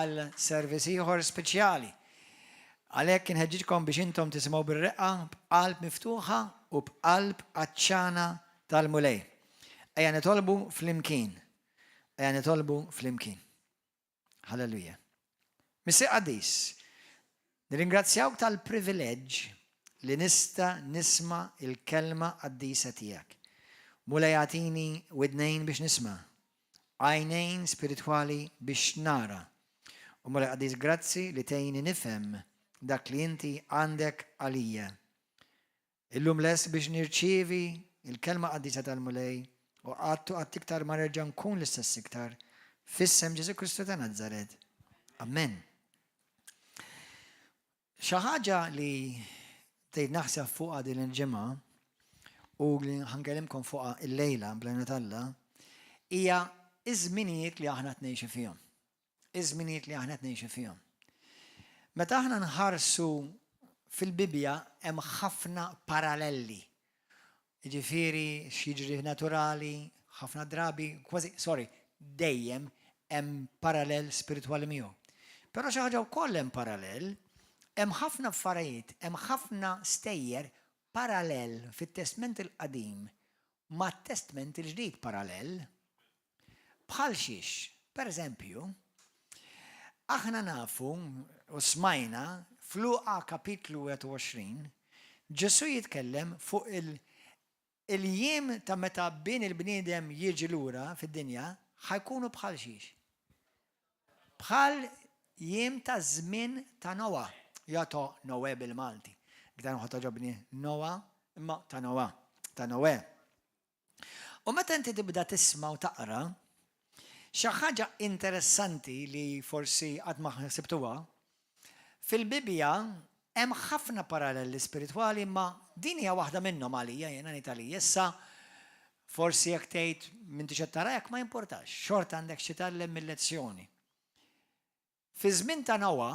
għal servizz ieħor speċjali. Għalhekk inħeġġitkom biex intom tisimgħu bir-reqqa b'qalb miftuħa u b'qalb għaċċana tal-mulej. Ejja nitolbu flimkien. Ejja nitolbu flimkien. Halleluja. Missi Qadis, nirringrazzjawk tal-privileġġ li nista' nisma' il-kelma qaddisa tiegħek. Mulej għatini widnejn biex nisma', għajnejn spiritwali biex nara. U mulej Qadis grazzi li tgħinni nifhem dak li inti għandek għalija. Illum les biex nirċievi il-kelma qaddisa tal-mulej u għatt iktar ma nerġa' nkun l-istess iktar fis-isem Ġesu Kristu ta' Nażaret. Amen. Xi ħaġa li tgħid naħseb fuqha din il-ġimgħa u li ħankellimkom fuqha il-lejla bl-għajna tal-Alla hija iż-żminijiet li aħna tnejxu fihom. Iż-żminijiet li aħna tnejxu fihom. Meta aħna nħarsu fil-Bibja hemm ħafna paralleli. Jiġifieri x'jiġri naturali, ħafna drabi, dejjem hemm parallel spiritwali miegħu. Però xi ħaġa wkoll hemm parallel, hemm ħafna affarijiet, hemm ħafna stejjer parallel fit-Testament il-Qadim mat-Testament il-Ġdid parallel. Bħal xiex, pereżempju, aħna nafu u smajna f'Luqa kapitlu 21 Ġesu jitkellem fuq il-jiem ta' meta bien il-bniedem jiġi lura fid-dinja ħajkunu bħal xiex. Bħal jiem ta' żmien ta' Noa, jagħtu Noe bil-Malti. Għidan ħadd ġobni Noa imma ta' Noa, ta' Noe. U meta inti tibda tisma' u taqra, xi ħaġa interessanti li forsi qatt ma ħsibtuha, fil-Bibja hemm ħafna paralleli spiritwali imma din hija waħda minnhom għalija jiena Italija. Issa forsi jekk tgħid m'intix qed tara jekk ma jimpurtax, xort għandek xi tagħllem mill-lezzjoni. Fi żmien ta' Noa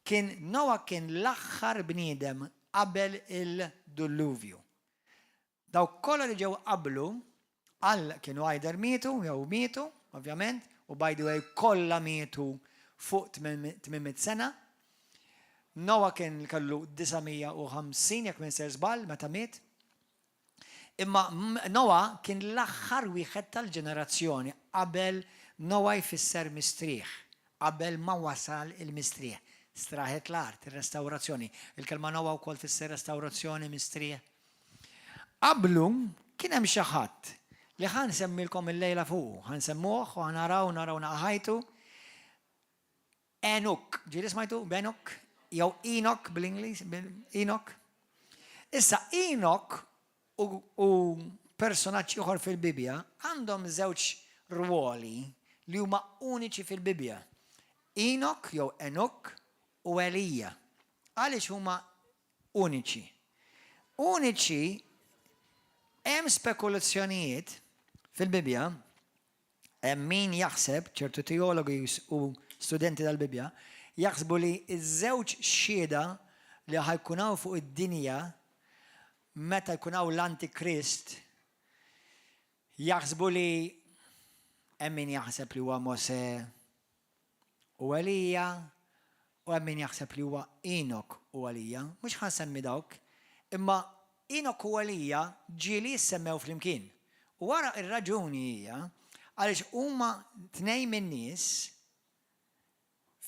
kien l-aħħar bniedem qabel il-dilluvju. Dawk kollha li ġew qablu kienu għajder mietu jew mietu, ovvjament, u by the way kollha mietu fuq 800 sena. Noa kien kellu 950 jekk minn ser żball meta miet. Imma Noa kien l-aħħar wieħed tal-ġenerazzjoni qabel Noa jfisser mistrieħ, qabel ma wasal il-mistrieħ. Straħet l-art, ir-restawrazzjoni. Il-kelma Noa wkoll fisser restawrazzjoni, mistrieħ. Qablu kien hemm xi ħadd li ħansemmilkom il-lejla fuq, ħansemmuh u naraw naqħajtu. Enok, ġieli smajtu Benok? Jew Enoch bl-Ingliż, Enoch. Issa Enoch u personaġġ ieħor fil-Bibja għandhom żewġ rwoli li huma uniċi fil-Bibja. Enoch jew Enoch u Elija. Għaliex huma uniċi? Uniċi hemm spekulazzjonijiet fil-Bibja, hemm min jaħseb, ċertu teologi u studenti tal-Bibja, jaħsbu li ż-żewġ xhieda li ħajkunaw fuq id-dinja meta jkunaw l-Antikrist, jaħsbu li hemm min jaħseb li huwa Mose u Elija u hemm min jaħseb li huwa Enoch u Elija. Mhux ħansemmi dawk, imma Enoch u Elija ġieli jissemmew flimkien. U wara ir-raġuni hija għaliex huma tnejn min-nies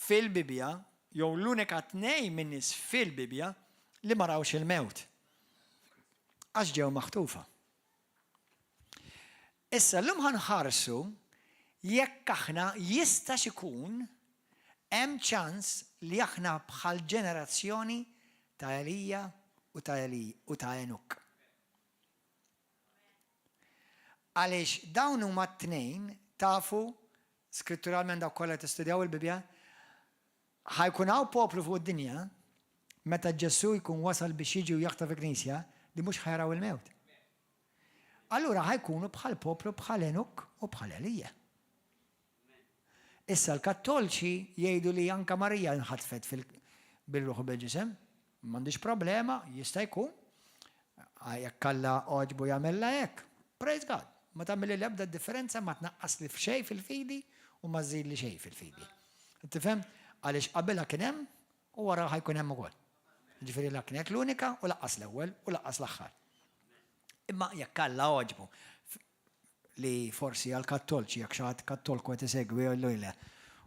fil-Bibja, jew l-unika tnejn min-nies fil-Bibja li ma rawx il-mewt. Għax ġew maħtufa. Issa llum ħanħarsu jekk aħna jista' ikun hemm ċans li aħna bħal ġenerazzjoni ta' Elija u ta' Enok. Għaliex dawn huma t-tnejn tafu skritturalment dawk kollha tistudjaw il-Bibja ħajkun hawn poplu fuq id-dinja meta Ġesu jkun wasal biex jiġi u jaħtaf il-Knisja li mhux ħajraw il-mewt. Allura ħajkunu bħal poplu bħal Enok u bħal Elija. Issa l-Kattolċi jgħidu li anka Marija nħatfet bil-Ruħ u bil-Ġisem, m'għandix problema, jista' jkun. Jekk Alla oġbu jagħmilha hekk. Praise God. Ma tagħmel li l-ebda differenza ma tnaqqas li f'xejn fil-fidi u ma żżid li xejn fil-fidi. Inti fem? Għaliex qabel kien hemm u wara ħajkun hemm ukoll. Ġifieri la kienet l-unika u laqqas l-ewwel u laqqas l-aħħar. Imma jekk Alla oġbu li forsi għal-kattolċi jekk xi ħadd kattolku qed isegwi l-lejle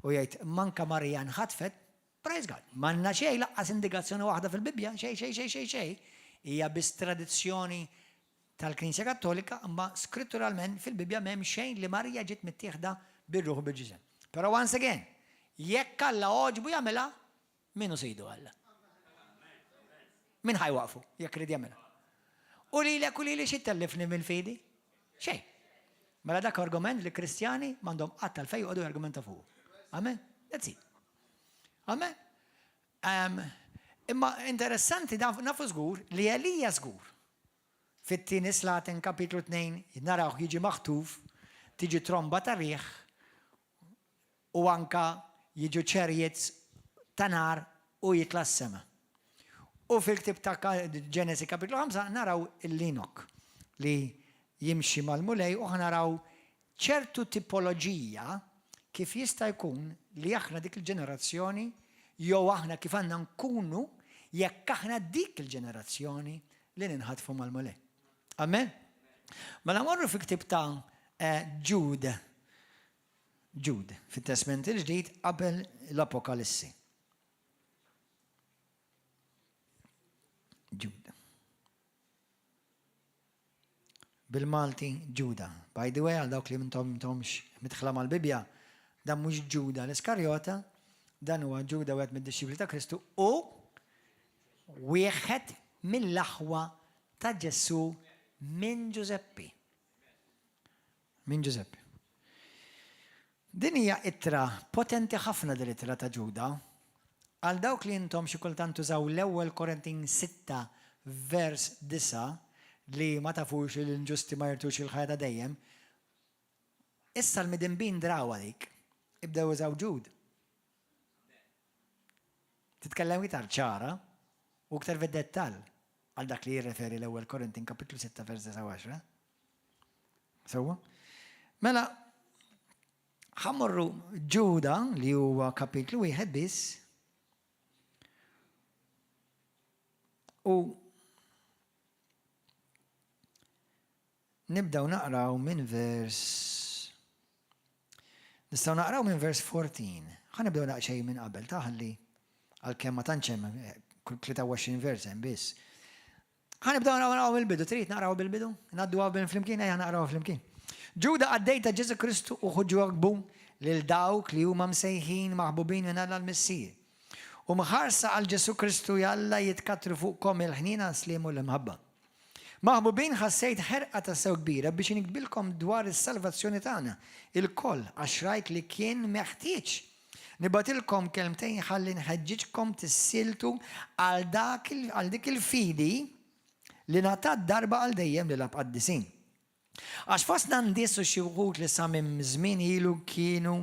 u jgħid manka Marija nħatfet, praise God, m'għandna xejn laqqas indikazzjoni waħda fil-Bibja, xejn. Hija biss tradizzjoni tal-Knisja Kattolika, imma skritturalment fil-Bibja m'hemm xejn li Marija ġiet mittieħda bir-Ruħ bil-ġisem. Però once again, jekk Alla oġbu jagħmilha, minu sejdu Alla. Min ħajwaqfu jekk rid jagħmilha. U lili xi tellifni mill-fidi? Xejn. Mela dak argument li Kristjani m'għandhom qatt tal-fejn joqogħdu jargumenta fuq. Amen? That's it. Amen? Imma interessanti nafu żgur li Elija żgur. Fit-tieni Slatin kapitlu 2 naraw jiġi maħtuf, tiġi tromba ta' riħ u anka jiġu chariots ta' nar u jitla s-sema. U fil-ktib ta' Ġenesi kapitlu 5 naraw il-Linok li jimxi mal-mulej u naraw ċertu tipoloġija kif jista' jkun li aħna dik il-ġenerazzjoni jew aħna kif għandna nkunu jekk aħna dik il-ġenerazzjoni li ninħatfu mal-mulej. Amen? Mela morru fil-ktib ta' Ġud fit-Testament il-ġdid qabel l-Apokalissi. Ġuda. Bil-Malti Ġuda. By the way, għal dawk li mintomx mitħla mal-Bibja, dan mhux Ġuda l-Iskarjota, dan huwa Ġuda wieħed mid-disċipli ta' Kristu u wieħed mill-aħwa ta' Ġesu minn Ġuseppi. Din hija ittra potenti ħafna din ittra ta' Ġuda. Għal dawk li intom xi kultant tużaw l-ewwel Korintin 6 vers 9 li ma tafux l-inġusti ma jirtux il-ħajja dejjem. Issa l-midinbin drawa dik ibdew użaw Ġud. Titkellem iktar ċara u iktar fid-dettall għal dak li jirreferi l-ewwel Korintin kapitlu 6 vers 19. Sewwa? Mela ħammorru Ġuda li huwa kapitlu wieħed biss. U nibdaw naqraw minn nistgħu naqraw minn vers 14. Ħanibdew naqxej minn qabel taħalli għalkemm ma tantx hemm 23 vers hemm biss. Ħanibdew naqraw bil-bidu, trid naqraw bil-bidu? Ngħaddu bil flimkien ejja naqraw flimkien. Ġuda għaddejta Ġesu Kristu u ħuġġu lil dawk li huma msejħin maħbubin minn Alla l-Missija. U mħarsa għal Ġesu Kristu jalla jitkatru fuqkom il-ħnina slimu l-imħabba. Maħbubin ħassejt ħerqa ta' sew kbira biex nikbilkom dwar is-salvazzjoni tagħna il-koll għax rajt li kien meħtieġ. Nibatilkom kelmtejn ħalli nħeġġiġkom tissiltu għal dik il-fidi li ngħatat darba għal dejjem lil abqaddisin. Għax fosna ndissu xi wħud li sa minn żmien ilu kienu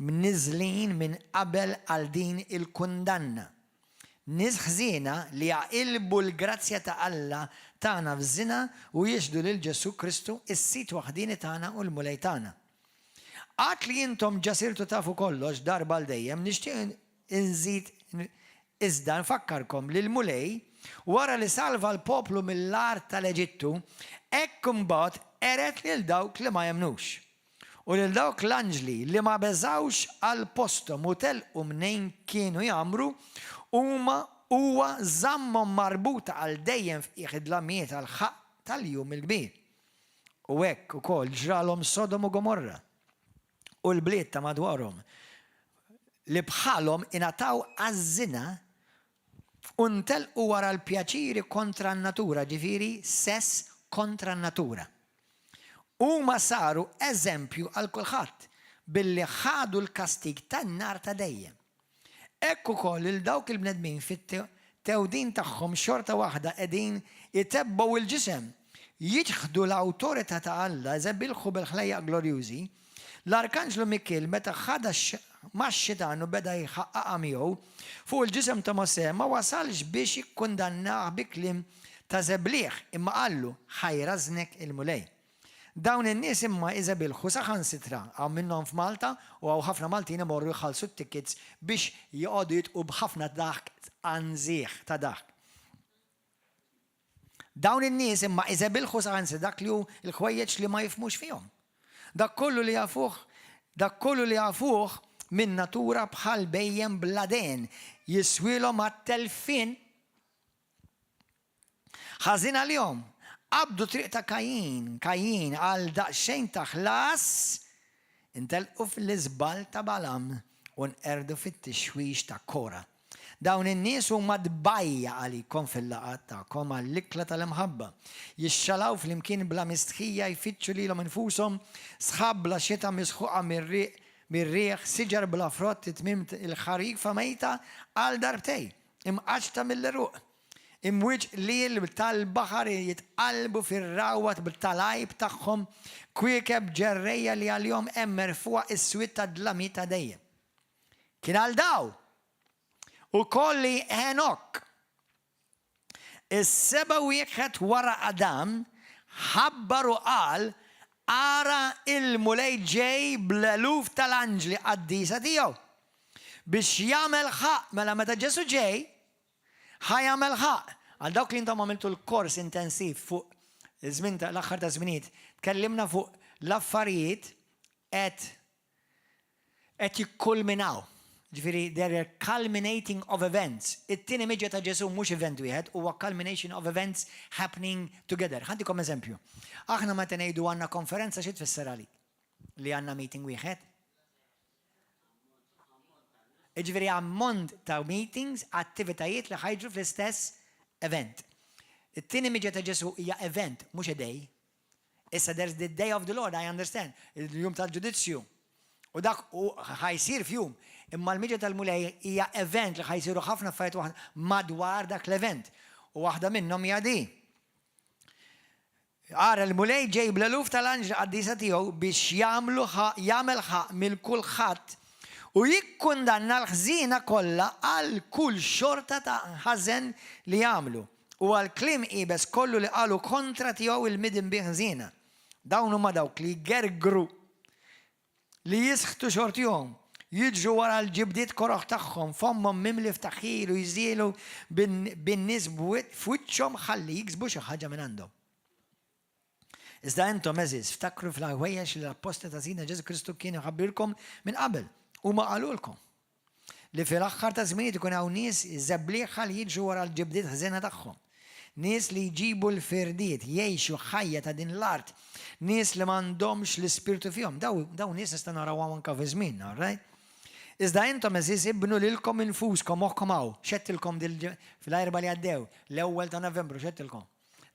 niżlin minn qabel għal din il-kundanna. Nies ħżiena li jaqilbu l-grazzja ta' Alla tagħna f'żina u jixdu lil Ġesu Kristu is-sit waħdini tagħna u l-mulej tagħna. Għad li intom ġasirtu tafu kollox darba għal dejjem nixtieq inżid iżda nfakkarkom li l-mulej wara li salva l-poplu mill-art tal-Eġittu hekk imbagħad eret lil dawk li ma jemnux. U lil dawk l-anġli li ma beżawx għal postom u telqu mnejn kienu jagħmru huwa żammhom marbuta għal dejjem f'idlamiet għal ħaq tal-jum il-kbir. U hekk ukoll ġralhom Sodom u Gomorra u l-bliet ta' madwarhom li bħalhom ingħataw għaż-żina u ntelqu wara l-pjaċiri kontra n-natura, ġifieri sess kontra n-natura. Huma saru eżempju għal kulħadd billi ħadu l-kastig tan-nar ta' dejjem. Hekk ukoll il dawk il-bnedmin fit-tewdin tagħhom xorta waħda qegħdin itebbgħu il-ġisem, jiġħdu l-awtorità ta' Alla eżebbilħu bil-ħlejjaq glorjużi. L-Arkanġlu Mikil meta ħada max-xitan u beda jħaqqa miegħu fuq il-ġisem ta' Mosè ma wasalx biex jikkundannah bi kliem ta' żeblieħ imma qallu ħajrażnek il-mulej. Dawn in-nies imma iżda bilħu saħansitra għaw minnhom f'Malta u għaw ħafna Maltin imorru jħallsu t-tickets biex jqogħdu jitqu b'ħafna daħk għanżieħ ta' daħk. Dawn in-nies imma iżda bilħu saħansitra dak li hu l-ħwejjeġ li ma jifhmux fihom. Dak kollu li jafuh minn natura bħal bejjem bladen jiswilhom għat-telfin ħażin għalihom. Qabdu triq ta' Kajin għal daqsxejn ta' ħlas intelqu fl-iżbal ta' Balam u nqerdu fit-tixwix ta' Kora. Dawn in-nies huma dbajja għalikom fil-laqat tagħkom għall-ikla tal-imħabba. Jixxalaw flimkien bla mistħija jfittxu lilhom infushom sħab bla xita misħuqa mir-riħ siġar bla frott titmim il-ħarifa mejta għal darbtej imqaċta mill-eruq. Imwiġ lil tal-baħar jitqalbu fir-rawat bil-talajb tagħhom kwiekeb ġerrejja li għal-jom emmer fuq is-swit ta' dlami ta' dejjem. Kien għal daw u kolli Henok is-seba' wieħed wara Adam ħabbar u qal ara il-mulej ġej bl-eluf tal-anġli qaddisa tiegħu biex jagħmel ħaq mela meta Ġesu ġej ħajamel ħaq. Għal dawk li intom għamiltu l-kors intensiv fuq żmien l-aħħar ta' żminijiet, tkellimna fuq l-affarijiet qed jikkulminaw. Ġifieri there are culminating of events. It-tieni miġja ta' Ġesu mhux event wieħed huwa culmination of events happening together. Ħantikom eżempju. Aħna meta ngħidu għandna konferenza xi tfisser għalik li għandna meeting wieħed. Ġifieri ammont ta' meetings, attivitajiet li ħajġru fl-istess event. It-tieni miġja ta' Ġesu hija event, mhux a day. Issa there's the day of the Lord, I understand. Il-jum tal-ġudizzju. U dak ħajsir f'jum. Imma l-miġja tal-mulej hija event li ħajsiru ħafna affarijiet waħda madwar dak l-event. U waħda minnhom hija di. Ara l-mulej ġej bl-eluf tal-anġli qaddisa tiegħu biex jagħmel ħaq mill-kulħadd u jikkundanna l-ħżina kollha għal kull xorta ta' ħażen li jagħmlu u għal kliem qiebes kollu li qalu kontra tiegħu il-midin bi ħżiena. Dawn huma dawk li jgergru li jisħtu xortihom, jiġru wara l-ġibdiet koroħ tagħhom fommhom mimli f'taħħir u jżielu bin-nies f'wiċċhom ħalli jiksbu xi ħaġa minn għandhom. Iżda intom eżiż ftakru fl-ħwejjeġ li l-apposta ta' Sidna Ġesu Kristu kien iħabbirkom minn qabel. U ma qalulkom li fil-aħħar ta' żmien ikun hawn nies żebblieħa li jiġu wara l-ġibdiet ħżiena tagħhom. Nies li jġibu l-firdiet, jgħixu ħajja ta' din l-art, nies li m'għandhomx l-ispirtu fihom. Dawn nies nista' narawhom anke fi żmien, right? Iżda intom eżiż ibnu lilkom infuskom moħħkom hawn, xettilkom fil-erba' li għaddew, l-ewwel ta' Novembru xettilkom.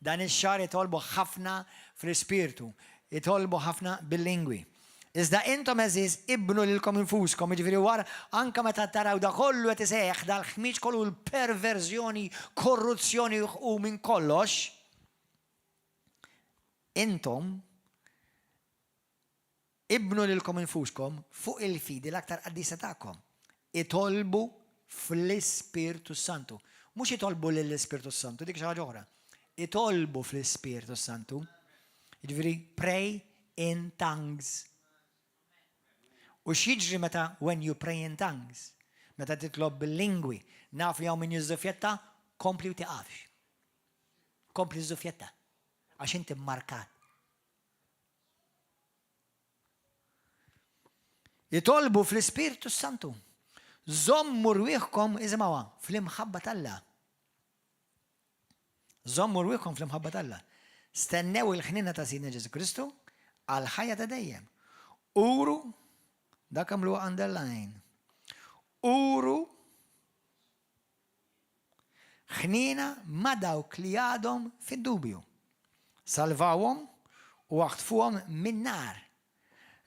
Dan ix-xahar jitolbu ħafna fl-ispirtu, jitolbu ħafna bil-lingwi. Iżda intom eżiż ibnu lilkom infuskom, jiġifieri wara anke meta taraw da kollu qed iseħħ dal-ħmiġ kollu l-perverżjoni, korruzzjoni u minn kollox. Intom ibnu lilkom infuskom fuq il-fidi l-aktar qaddisa tagħkom. Itolbu fl-Ispirtu Santu. Mhux itolbu lill-Ispirtu Santu, dik xi ħaġa oħra. Itolbu fl-Ispirtu Santu. Jiġifieri pray in tongues. U x'jiġri meta when you pray in tongues? Meta titlob bil-lingwi, naf li hawn min jiżżufjetta, kompli u tiqafx. Kompli żżufjetta għax inti mmarkat. Jitolbu fl-Ispirtu Santu. Żommu rwieħkom iżmawha fl-imħabba tal-Alla. Żommu rwieħkom fl-imħabba tal-Alla. Stennew il-ħnina ta' Sidna Ġesu Kristu għal ħajja ta' dejjem. Uru dak għamlu underline. Uru ħnina ma dawk li għadhom fid-dubju. Salvawhom u waħtfuhom min-nar.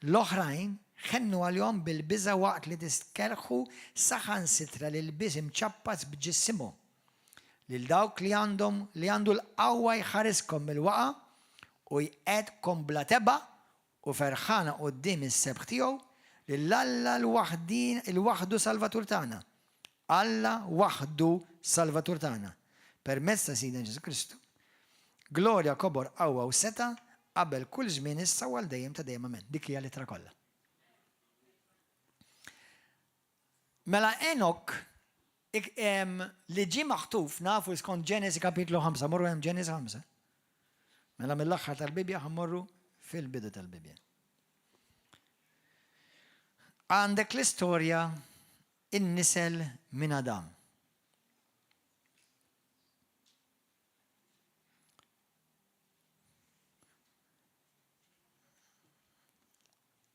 L-oħrajn ħennu għal-jom bil-biża waqt li tiskelħu saħansitra lil biż imċappas b'ġissimhom. Lil dawk li għandu l-qawwa jħariskom mill-waqa u jqedkom bla teba u ferħana quddiem is-sebħ tiegħu lill-Alla l-waħdu Salvatur tagħna. Alla waħdu Salvatur tagħna. Permezz ta' Sidna Ġesu Kristu. Glorja, kobor, qawwa u seta' qabel kull żmien issa u għal dejjem ta' dejjem amen. Dik hija l-ittra kollha. Mela Enok li ġie maħtuf nafu skont Ġenesi kapitlu 5, morru hemm Ġenesi 5. Mela mill-aħħar tal-Bibja ħammorru fil-bidu tal-Bibja. Għandek l-istorja in-nisel minn Adam.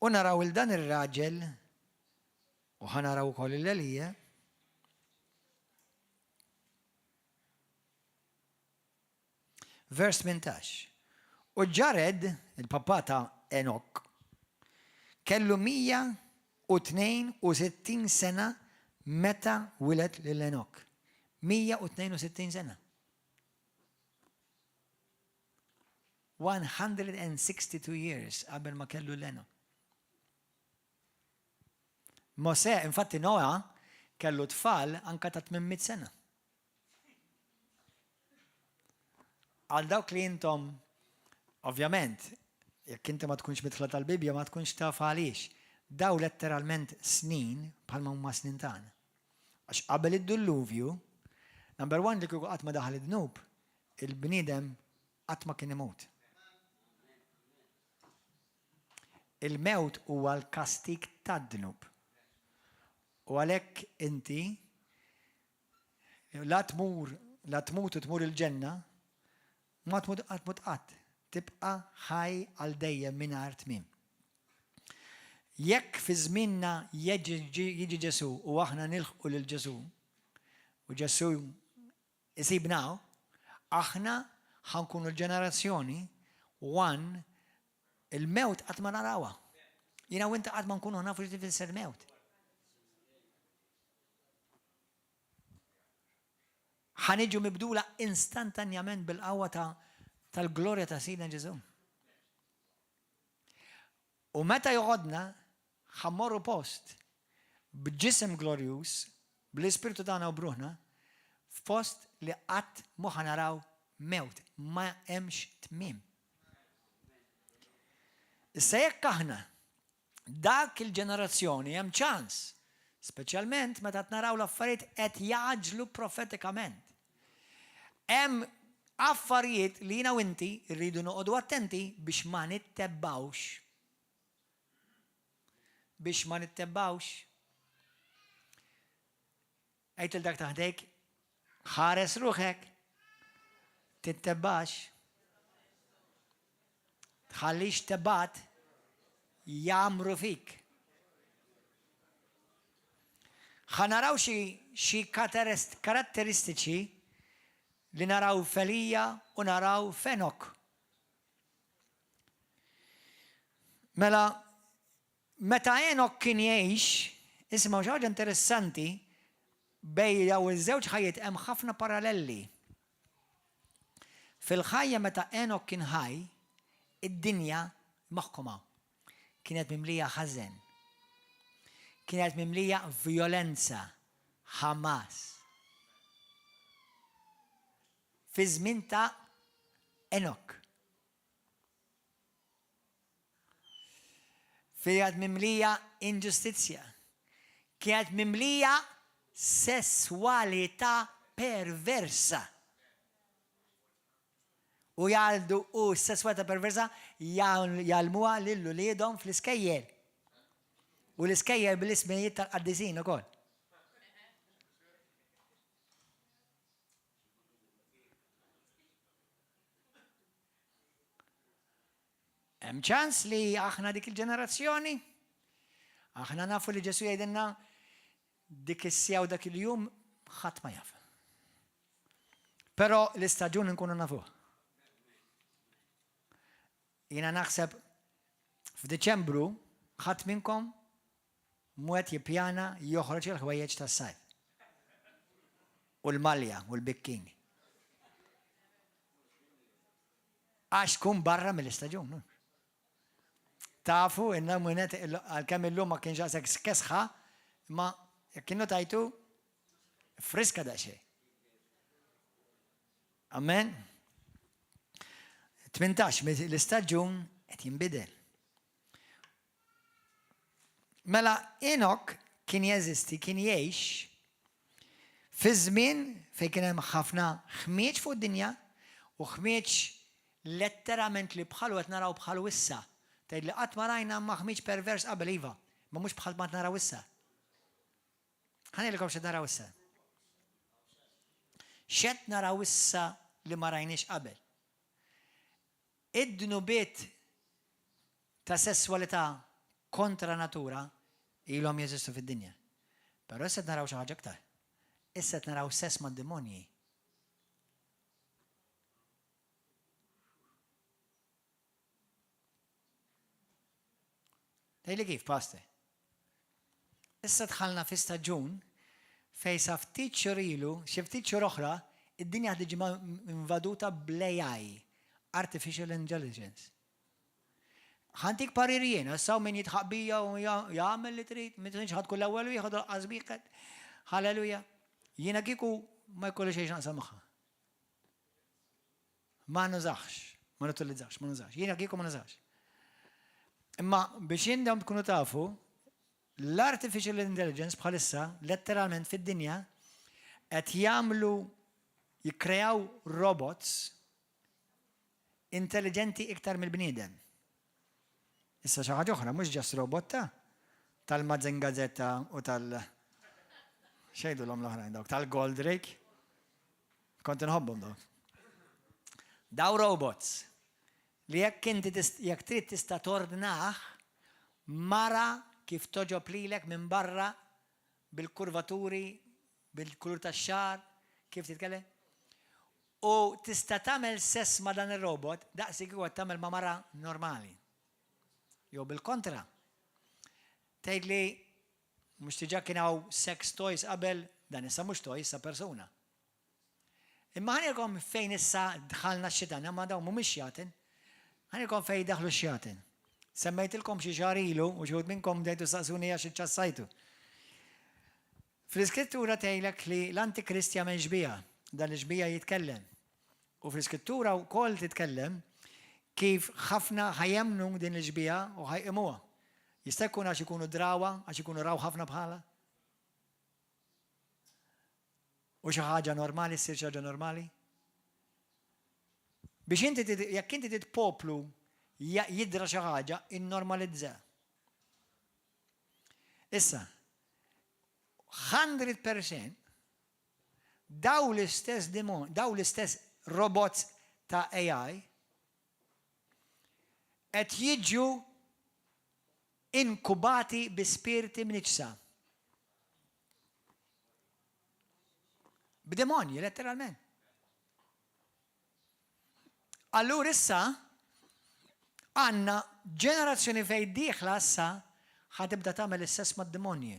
U naraw il-dan ir-raġel u ħanaraw ukoll il-Elija vers 18. U Ġared, il-papà ta' Enok, kellu 162 sena meta wilet lil Enok. 162 sena. 162 years qabel ma kellu l-Enok. Mosè, infatti Noa, kellu tfal anka ta' 800 sena. Għal dawk li intom, ovvjament, jekk inti ma tkunx mitħla tal-Bibja ma tkunx taf għaliex, daw letteralment snin bħalma huma snin tagħna. Għax qabel id-dilluvju, number one li kieku qatt ma daħal id-dnub, il-bniedem qatt ma kien imut. Il-mewt huwa l-kastik tad-dnub. U għalhekk inti la tmut u tmur il-ġenna, ma tmut qatt. Tibqa' ħaj għal dejjem mingħajr tmiem. Jekk fi żmienna jiġi Ġesu u aħna nilħqu lil Ġesu u Ġesu isibna, aħna ħankunu l-ġenerazzjoni il-mewt qatt ma narawha. Jiena u inti qatt ma nkunu nafu x'ti tfisser mewt. ħaniġu mibdula instantanjament bil-qawwa tal-glorja ta' Sidna Ġesu. U meta joqodna ħammorru post b'ġisem glorjus, bl-ispirtu tagħna u bruħna, f'post li qatt mu ħanaraw mewt, ma hemmx tmiem. Issa jekk aħna dak il-ġenerazzjoni hemm ċans, speċjalment meta naraw l-affarijiet qed jaġlu profetikament. Hemm affarijiet li jiena u inti rridu noqogħdu attenti biex ma nittebbawx. Biex ma nittebbawx. Għajt il-dak taħdejk, ħares ruħek, tittebbax, tħallix tebbat, jamru fik. ħanaraw xi karatteristiċi li naraw f'Elija u naraw f'Enok. Mela, meta Enok kien jgħix, isma' xi ħaġa interessanti bejn daw iż-żewġ ħajjiet hemm ħafna paralleli. Fil-ħajja meta Enok kien ħaj, id-dinja maħkuma. Kienet mimlija ħażen. Kienet mimlija violenza, Hamas. Fi żmien ta' Enok. Kienet mimlija inġustizzja. Kienet mimlija sessualità perversa. U jgħaldu s-sessualità perversa jgħalmuha lill-uliedhom fl-iskejjel. U l-iskejjel bil-ismijiet tal-qaddisin ukoll. Hemm ċans li aħna dik il-ġenerazzjoni, aħna nafu li Ġesu jgħidilna dik is-sija u dak il-jum ħadd ma jaf. Però l-istaġun nkunu nafuh. Jiena naħseb f'Diċembru ħadd minnkom mwet jippjana joħroġ il-ħwejjeġ tas-sajf. U l-malja u l-bikking. Għax tkun barra mill-istaġun. Tafu inna mwinet għal-kemm illum ma kienx għasek skesħa, ma kienu tajtu friska da xej. Amen. 18 l-istaġun qed jinbidel. Mela Enok kien jeżisti, kien jgħix fi żmien fejn kien hemm ħafna ħmieġ fuq id-dinja u ħmieġ letterament li bħalu qed naraw bħalu issa. Tgħid li qatt ma rajna ma ħmieġ pervers qabel iva, ma mhux bħal ma naraw issa. Ħanejlkom x'qed naraw issa. X'qed naraw issa li ma rajniex qabel. Id-dnubiet ta' sessualità kontra natura ilhom jeżistu fid-dinja. Però issa qed naraw xi ħaġa aktar. Issa qed naraw sess mad-demonji. Tgħidli kif, Pastor? Issa dħalna fi staġun fejn sa ftit xhur ilu, xi ftit xhur oħra, id-dinja tiġi invaduta bl-AI, Artificial Intelligence. ħantik parir jiena, saw min jitħabbija u jagħmel li trid, ma tridx ħadd kull ewwel u jieħdu qasbiqet. Halleluja. Jiena kieku ma jkollix xejn naqsam magħha. Ma nużax, ma nutilizzax, ma nużax. Jiena kieku ma nużax. Imma biex jindhom tkunu tafu, l-Artificial Intelligence bħalissa, letteralment fid-dinja, qed jagħmlu jikkreaw robots intelligenti iktar mill-bniedem. Issa xi ħaġa oħra, mhux ġast robot tal-Mazzengazetta u xejdu l-oħrajn dawk, tal-Goldrake. Kont inħobbhom dawk. Daw robots li jekk trid tista' tordnah mara kif toġob lilek minn barra bil-kurvaturi, bil-kulur tax-xar, kif titkellem. U tista' tagħmel sess ma' dan ir-robot daqsi kieku qed tagħmel ma' mara normali. Jew bil-kontra. Tgħidli mhux diġà kien hawn sex toys qabel, dan issa mhux toy, issa persuna. Imma ħanilkom fejn issa dħalna x-xitan, ma dawn mhumiex xjatin. Ħanilkom fejn daħlu x-xjatin. Semmejtilkom xi xahar ilu u xi wħud minnkom bdejtu saqsuni għax iċċassajtu. Fl-Iskrittura tgħidlek li l-Antikrist jagħmel ġbija, dan l-ġbija jitkellem. U fl-Iskrittura wkoll titkellem kif ħafna ħajemnu din l-ġbija u ħajqimuha. Jista' jkun għax ikunu drawa, għax ikunu raw ħafna bħala. U xi ħaġa normali ssir xi ħaġa normali. Biex inti jekk inti titpoplu jidra xi ħaġa innormalizza. Issa 100% daw l-istess robots ta' AI qed jiġu inkubati bi spiriti mniġsa. B'demonji, letteralment. Allura issa għandna ġenerazzjoni fejn dieħla issa ħatibda tagħmel is-sess mad-demonji.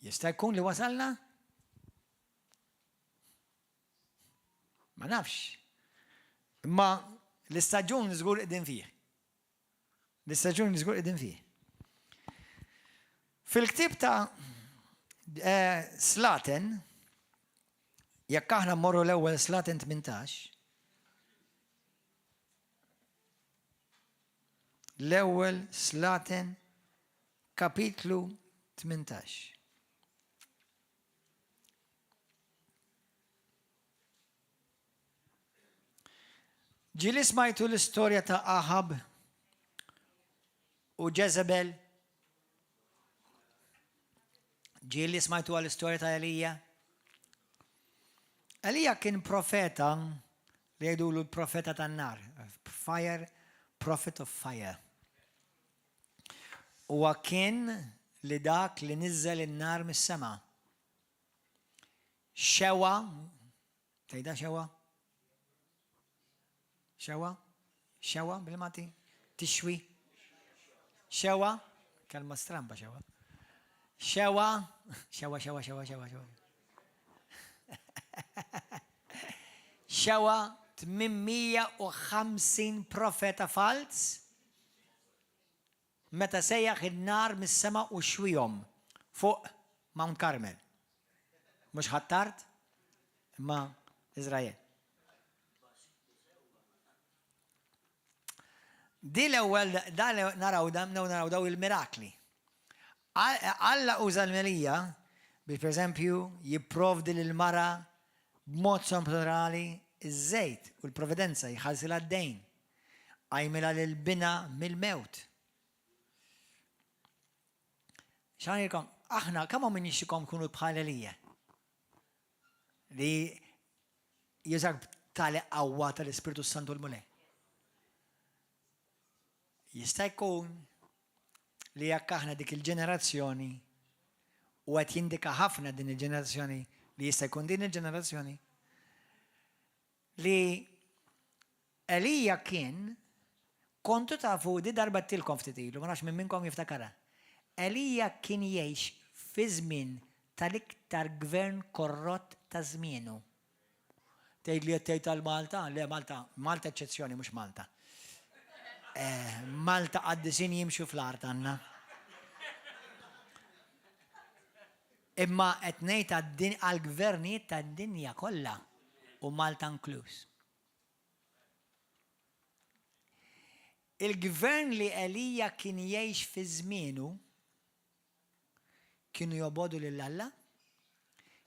Jista' jkun li wasalna? Ma nafx. Imma l-istaġun żgur qegħdin fih. L-istaġun żgur qegħdin fih. Fil-ktieb ta' Slaten, jekk aħna mmorru l-ewwel Slaten 18, l-ewwel Slaten kapitlu 18. Ġili smajtu l-istorja ta' Ahab u Jezebel. Ġili smajtu għal-istorja ta' Elija. Elija kien profeta li jgħidulu l-profeta tan-nar. Fire, prophet of fire. Huwa kien li dak li niżżel in-nar mis-sema. Xewa, tgħidha xewa? Xewa, bil-mati? Tixwi? Xewa? Kalma stramba xewa. Xewa. Xewa 850 profeta fals meta sejjaħ in-nar mis-sema u xwihom fuq Mount Carmel. Mhux ħattart, imma Izrael. Di l-ewwel naraw daw il-mirakli. Alla uża l-Melija biex pereżempju jipprovdi lil-mara b'mod somporali iż-żejt u l-provvidenza jħallsilha d-dejn. Għajmilha lil-bina mill-mewt. X'għanilkom, aħna kemm min jixtikom kunu bħal Elija li jużak tali qawwa tal-Ispiritu Santu l-mulej. Jista' jkun li jekk aħna dik il-ġenerazzjoni u qed jindika ħafna din il-ġenerazzjoni li jista' jkun din il-ġenerazzjoni li Elija kien kontu tafu di darba tilkom ftit ilu, ma nafx minn minnkom jiftakara. Elija kien jgħix fi żmien tal-iktar gvern korrott ta' żmienu. Tgħid li qed tgħid tal-Malta? Le, Malta eċċezzjoni mhux Malta. Malta qaddisin jimxu fl-art għandna. Imma qed ngħid għall-gvernijiet tad-dinja kollha u Malta inkluż. Il-gvern li Elija kien jgħix fi żmienu kienu jobodu lil Alla,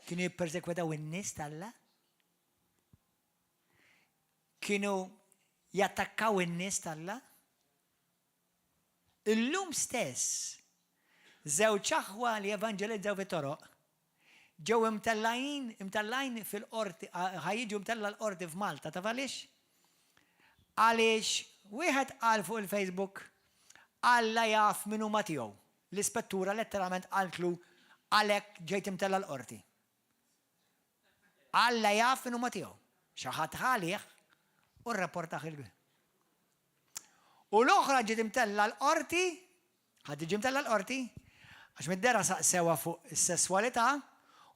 kienu jippersekwetaw in-nies tal-Alla, kienu jattakkaw in-nies tal-Alla. Illum stess żewġ aħwa li evanġelizzaw fit-toroq ġew imtellajn fil-qorti, ħajjiġu mtella l-qorti f'Malta, taf għaliex? Għaliex wieħed qal fuq il-Facebook Alla jaf min huma tiegħu. L-ispettura letteralment qaltlu għalhekk ġejt imtella l-qorti. Alla jaf min huma tiegħu. Xi ħadd ħalih u rrapportah il-gvern. U l-oħra ġiet imtella l-qorti, ħadd iġi imtella l-qorti, għax mid-dera sewa fuq is-sesswalità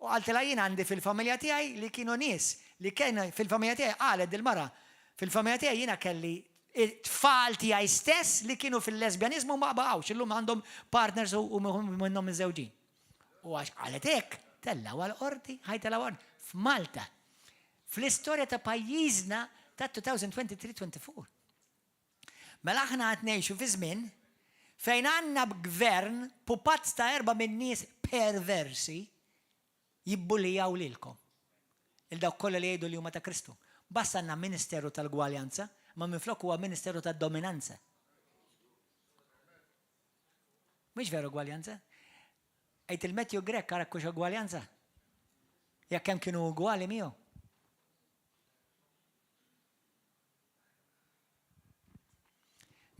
u qaltilha jien għandi fil-familja tiegħi li kienu nies li kien fil-familja tiegħi qalet il-mara fil-familja tiegħi jiena kelli tfal tiegħi stess li kienu fil-lesbjanizmu ma baqgħux illum għandhom partners u minnhom iż-żewġin. U għax qalet hekk tellaw għall-qorti ħajtellgħu f'Malta. Fl-istorja ta' pajjiżna ta' 2023-24. Mela aħna qed ngħixu fi żmien fejn għandna gvern pupazz ta' 4 min nies perversi jibbulijaw lilkom. Il-dawk kollha li jgħidu li huma ta' Kristu. Basta għandna Ministeru tal-Gwaljanza, ma minflok huwa Ministeru tad-Dominanza. Mhux veru gwaljanza? Għid il-Matthew Grek ara kux gwaljanza? Jekk hemm kienu ugwali miegħu.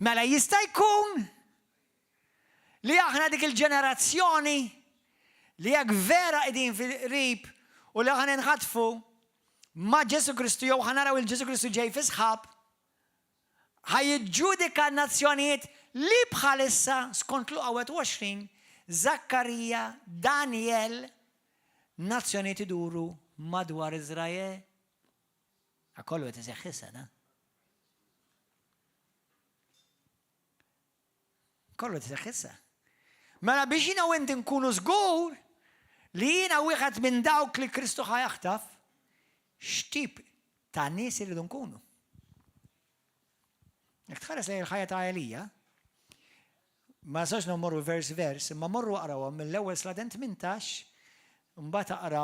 Mela jista' jkun li aħna dik il-ġenerazzjoni li jekk vera qegħdin fil-qrib u li aħna nħatfu ma' Ġesu Kristu jew ħanaraw il-Ġesu Kristu ġej fi sħab ħajġġudika n-nazzjonijiet li bħalissa skont Luqa 21, Zakkarija, Daniel, nazzjonijiet iduru madwar Iżrael. Akollu qed iseħħisha, na? Kollu tiseħħisha. Mela biex jiena u inti nkunu żgur li jiena wieħed minn dawk li Kristu ħajaħtaf, x'tip ta' nies iridu nkunu. Jekk tħares lejn il-ħajja ta' Elija, ma sax morru vers, imma morru aqrawhom mill-ewwel sladen 18, mbagħad aqra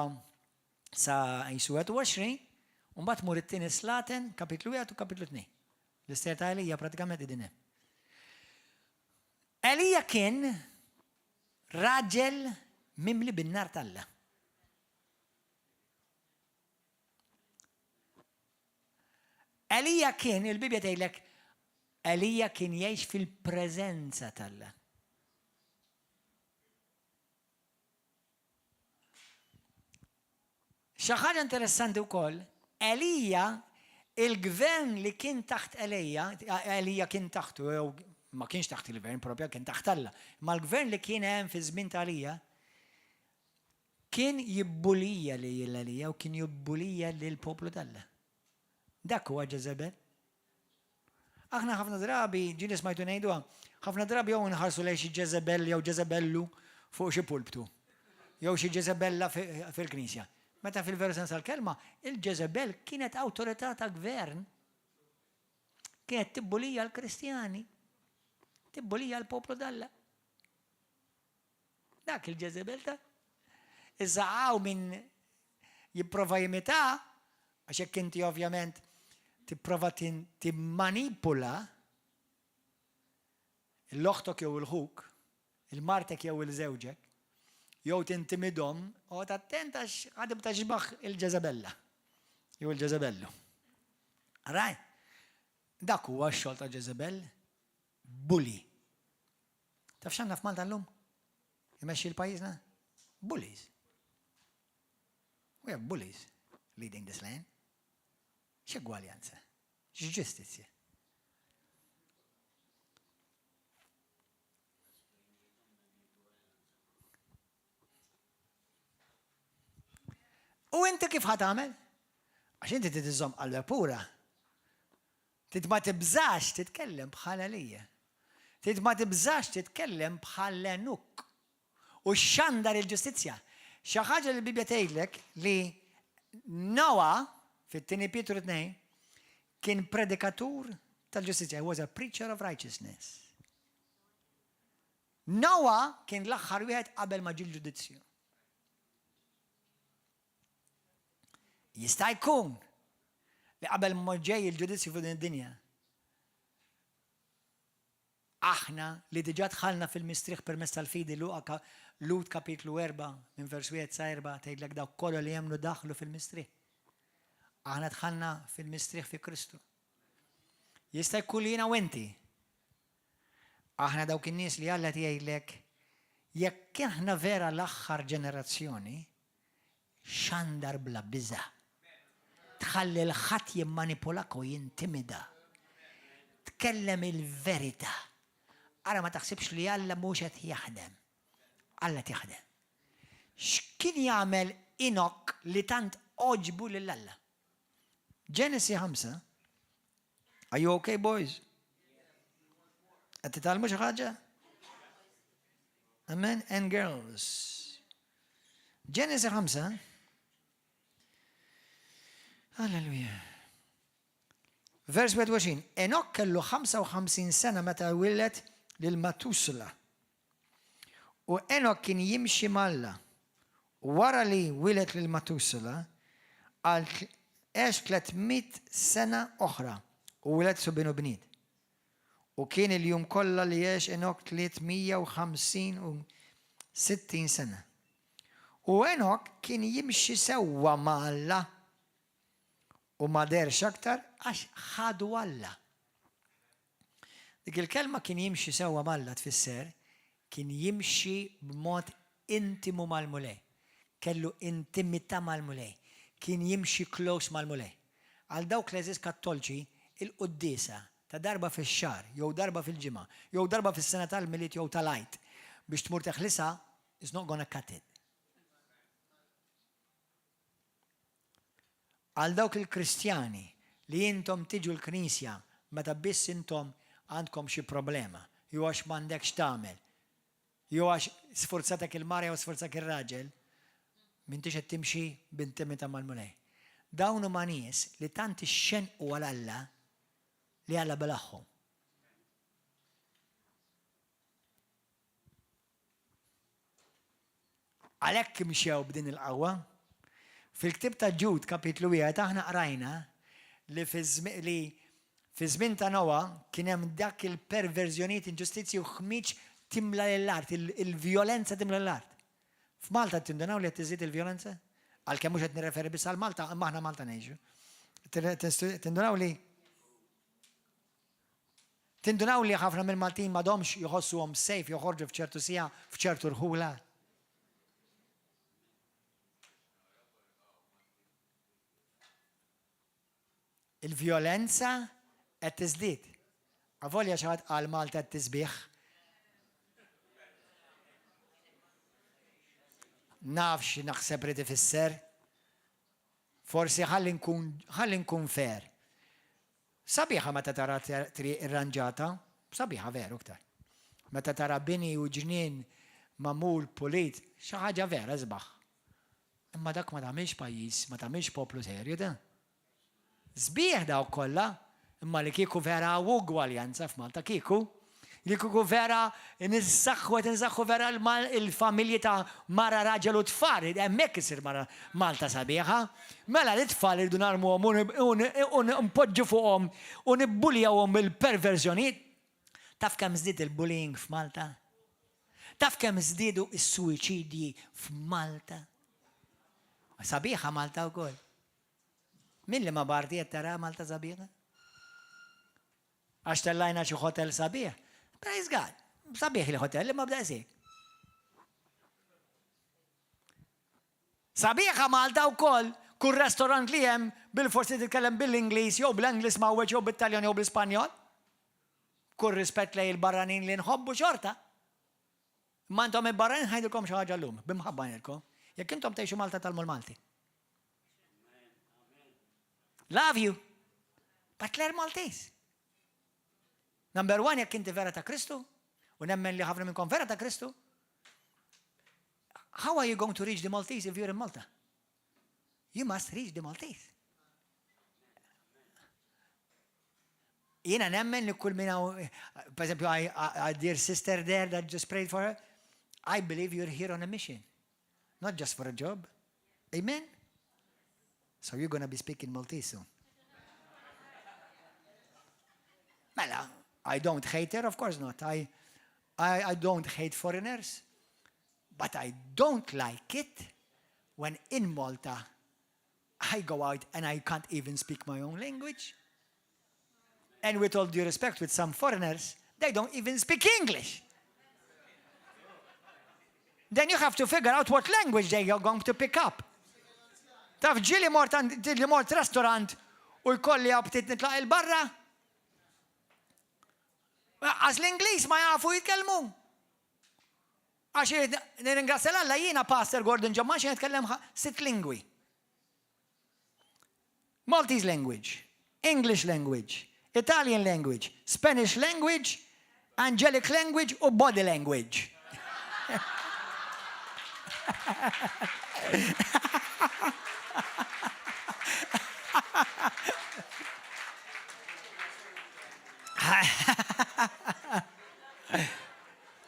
sa Qisu 21, u mbagħad mur it-tieni slaten kapitlu 1 u kapitlu 2. L-istorja ta' Elija pratikament qegħdin hemm. Elija kien raġel mimli bin-nar tal-Alla. Elija kien, il-Bibja tgħidlek, Elija kien jgħix fil-preżenza tal-Alla. Xi ħaġa interessanti wkoll, Elija, il-gvern li kien taħt Elija kien taħtu, ma kienx taħt il-gvern propja, kien taħt Alla. Ma l-gvern li kien hemm fi żmien ta' Elija kien jibbulija li Elija u kien jibbulija lil poplu tal-Alla. Dak huwa Ġeżebel. Aħna ħafna drabi ġieli smajtu ngħiduha, ħafna drabi jew nħarsu lejn xi Ġeżebel jew Ġeżebellu fuq xi pulptu. Jew xi Ġeżebella fil-Knisja. Meta fil-veru sens tal-kelma, il-Jezebel kienet awtorità ta' gvern. Kienet tibbulija l-Kristjani. Tibbulija l-poplu dalla. Dak il-Jezebel ta' iżaqaw minn jipprova jimita, għax hekk inti ovvjament tipprova timmanipula l-oħtok jew il-ħuk, il-martek jew il-żewġek, jew tintimidhom, u attent għax għadib taġbaħ il-Ġezabella. Jew il-Ġezabellu. Raj, dak huwa x-xogħol ta' Ġezabel, bully. Taf x'għandna f'Malta llum? Imexxi l-pajjiżna? Bullies. We have bullies leading this land. X'egwaljanza? X'ġustizzja? U inti kif ħatamel? Għax inti titiżom qalba pura. Ma tibżax titkellem bħala lija. Ma tibżax titkellem bħala nuk. U xandar il-ġustizzja. Xi ħaġa li l-Bibja tgħidlek li Noa fit-2 Pietru 2 kien predikatur tal-ġustizzja. He was a preacher of righteousness. Noa kien l-aħħar wieħed qabel ma ġie l-ġudizzju. Jista' jkun li qabel ma ġej il-ġudizzju fuq din id-dinja. Aħna li diġà dħalna fil-mistrieħ permezz tal-fidi Lut kapitlu 4 minn vers 1 sa 4 tgħidlek dawk kollha li jemmnu daħlu fil-mistrieħ. Aħna dħalna fil-mistrieħ fi Kristu. Jista' jkun li jiena u inti. Aħna dawk in-nies li Alla tgħidlek jekk aħna vera l-aħħar ġenerazzjoni xandar bla biża. Tħalli l-ħadd jimmanipulak u jintimida. Tkellem il-verità. Ara ma taħsibx li Alla mhux qed jaħdem. Alla jaħdem. X'kien jagħmel Inok li tant oġbu lil Alla? Ġenesi 5. Are you okay, boys? Qed titgħallmu xi ħaġa? Amen and girls. Ġenesi 5. Alleluja. Vers 21. Enok kellu 55 sena meta wilet lil Matusla. U Enok kien jimxi malla. Wara li wilet lil Matusla għal 300 sena oħra u wilet subin u bniet. U kien il-jum kollha li jgħix Enok 350 u 60 sena. U Enok kien jimxi sewwa ma' Alla u ma derx aktar għax ħadu Alla. Dik il-kelma kien jimxi sewwa ma' Alla tfisser kien jimxi b'mod intimu mal-mulej. Kellu intimità mal-mulej. Kien jimxi close mal-mulej. Għal dawk l-eżis kattolċi il-quddisa ta' darba fix-xahar, jew darba fil-ġimgħa, jew darba fis-sena tal-miliet jew tal-għid biex tmur teħlisa is not gonna cut it. Għal dawk il-Kristjani li intom tiġu l-Knisja meta biss intom għandkom xi problema, jew għax m'għandekx tagħmel, jew għax sforzatek il-marja u sforzatek ir-raġel, m'intix qed timxi b'intimità mal-mulej. Dawn huma nies li tant ixxenqu għal Alla li Alla belaħħom. Għalhekk imxew b'din il-qawwa. Fil-ktib ta' Ġud kapitlu 1 aħna qrajna li fi żmien ta' Noa kien hemm dak il-perverżjonijiet, inġustizzji u ħmiġ timla l-art, il-vjolenza timla l-art. F'Malta tindunaw li qed tiżid il-vjolenza? Għalkemm mhux qed nirreferi biss għal Malta, imma aħna Malta ngħixu. Tindunaw li ħafna mill-Maltin m'għadhomx jħossuhom safe joħorġu f'ċertu sija f'ċertu rħula. Il-vjolenza qed tiżdied. Avolja xi ħadd qal Malta qed tisbieħ. Nafx naħseb li tifisser. Forsi ħalli nkun fair. Sabiħa meta tara triq irranġata, sabiħa veru ktar. Meta tara bini u ġnien mamul pulit, xi ħaġa vera żbaħ. Imma dak ma tagħmilx pajjiż, ma tagħmilx poplu serju da. Sbieħ dawk kollha, imma li kieku vera ugwaljanza f'Malta kieku, li kieku vera nsaħħu vera il-familji ta' mara raġel u tfal, hemmhekk isir mara Malta sabiħa. Mela l-tfal irdu narmuhom u npoġġu fuqhom u nibbuljawhom il-perverżjonijiet. Taf kemm żdied il-bullying f'Malta? Taf kemm żdiedu s-suwiċidji f'Malta? Sabiħa Malta wkoll. Min li ma bartijiet tara Malta sabiħa? Għax tellajna xi hotel sabiħ. Praise God. Sabiħ il-hotel li ma bda jsir. Sabiħa Malta wkoll kull restorant li hemm bil-forsi titkellem bil-Ingliż jew bl-Ingliż mawweġ jew bit-Taljan jew bl-Ispanjol. Kull rispett lej il-barranin li nħobbu xorta. Ma intom il-barranin ħajdilkom xi ħaġa llum, bimħabba ngħidilkom. Jekk intom tgħixu Malta talmu l-Malti. Love you, but learn Maltese. Number one, jekk inti vera ta' Kristu, u nemmen li ħafna minnkom vera ta' Kristu, how are you going to reach the Maltese if you're in Malta? You must reach the Maltese. Jiena nemmen li kull minna, per esempio, a dear sister there that just prayed for her, I believe you're here on a mission. Not just for a job. Amen? So you're going to be speaking Maltese soon. Mela, I don't hate her, of course not. I don't hate foreigners. But I don't like it when in Malta I go out and I can't even speak my own language. And with all due respect, with some foreigners, they don't even speak English. Then you have to figure out what language they are going to pick up. Taf ġili mort restaurant u jkolli għabtit nitlaq il-barra. Għaz l-Inglis ma jafu jitkellmu. Għax nirringrazzja l-Alla jiena Pastor Gordon Ġamman xi jitkellem 6 lingwi. Maltese language, English language, Italian language, Spanish language, angelic language u body language.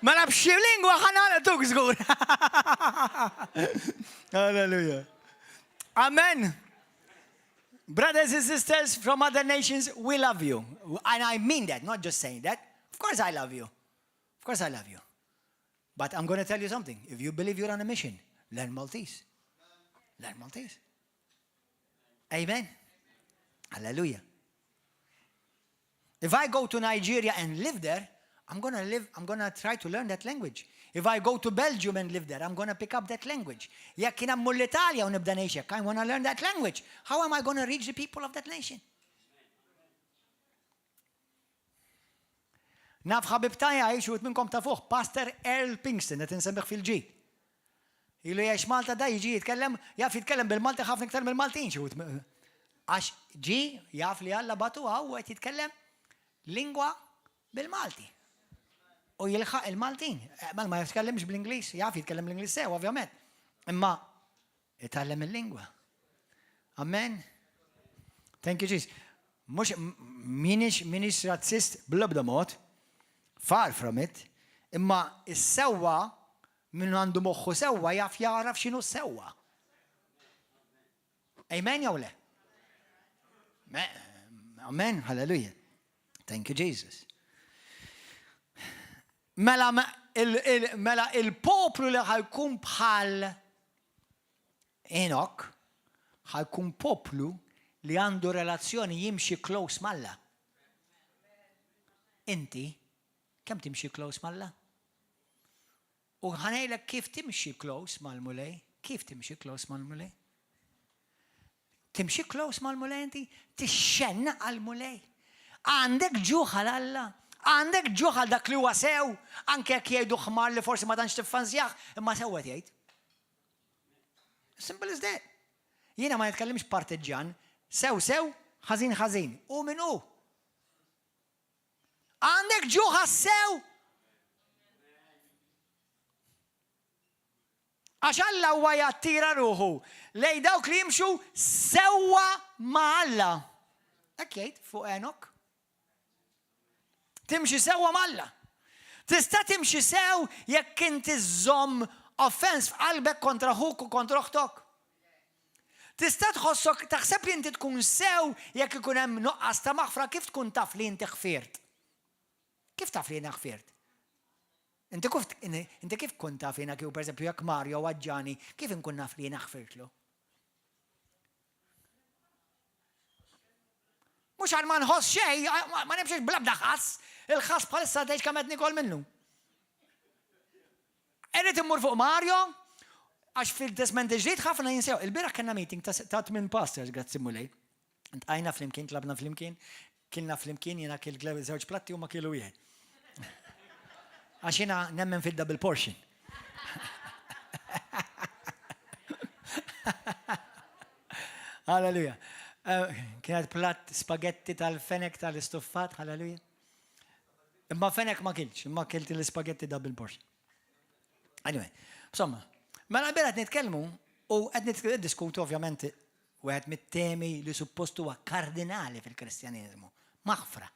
Ma nafx lingwa ħanala tuk żgur. Hallelujah. Amen. Brothers and sisters from other nations, we love you. And I mean that, not just saying that. Of course I love you. Of course I love you. But I'm going to tell you something. If you believe you're on a mission, learn Maltese. Learn Maltese. Amen. Hallelujah. If I go to Nigeria and live there, I'm going to try to learn that language. If I go to Belgium and live there, I'm going to pick up that language. Jekk kien hemm l-Italja u nibda ngħix, I want to learn that language. How am I going to reach the people of that nation? Naf ħabib tajja xut minnkom tafuh, Pastor Earl Pinkston, qed insemmiħ fil-ġid. Ilu jgħix Malta da jiġi jitkellem, jaf jitkellem bil-Malti ħafna iktar mill-Maltin xut. Għax ġi jaf li Alla batu għaw qed jitkellem lingwa bil-Malti. U jilħaq il-Maltin. Mal ma jitkellemx bl-Inglis, jaf jitkellem l-Inglis sew, ovvjament. Imma jitgħallem il-lingwa. Amen. Thank you, Jesus. Mux minix razzist bl-ebda mod, far from it, imma is-sewwa minn għandu moħħu sewwa jaf jaraf x'inhu sewwa. Amen jew le? Amen. Hallelujah. Thank you, Jesus. Mela il-poplu li ħajkun bħal Enoch ħajkun poplu li għandu relazzjoni jimxi close malla. Inti kemm timxi close malla? U ħanejlek kif timxi close mal-mulej? Kif timxi close mal-mulej? Timxi close mal-mulej inti? Tixxenna għal-mulej. Għandek ġuħal Alla. Għandek ġuħal dak li huwa sew, anke jekk jgħidu ħmar li forsi ma tantx tiffanzjah, imma sewwa jgħid. Simple as that. Jiena ma nitkellimx partiġan, sew, ħażin. U min hu? Għandek ġuħa sew. Għax Alla huwa jattira ruħu lej dawk li jimxu sewwa ma' Alla. Hekk jgħid fuq Enok. Timxi sewwa ma' Alla. Tista' timxi sew jekk inti żomm offens f'qalbek kontra ħuk u kontra oħtok. Tista' tħossok taħseb li inti tkun sew jekk ikun hemm nuqqas ta' maħfra kif tkun taf li inti ħfirt? Kif taf li jiena ħfirt? Inti kif tkun taf jiena kieku pereżempju jekk Mario waġġani, kif inkun naf li jiena ħfirtlu? Mhux għal ma nħoss xejn, ma nimxiex bl-ebda ħass, il-ħass bħalissa tgħix kemm qed nikol minnu. Irid immur fuq Mario, għax fil-testament ġdid ħafna jinsew. Il-bieraħ kellna meeting ta' 8 pastors, grazzi mulej. Ntqajna flimkien, tlabna flimkien, kilna flimkien, jiena kiel żewġ platti u ma kielu wieħed. Għax jiena nemmen fil-double portion. Halleluja. Kienet platt spaghetti tal-fenek tal-istuffat, halleluja. Imma fenek ma kilx, imma kilt l-spaghetti double portion. Anyway, insomma, mela qed nitkellmu u qed niddiskutu ovvjament wieħed mit-temi li suppostu huwa kardinali fil-Kristjaneżmu, maħfra.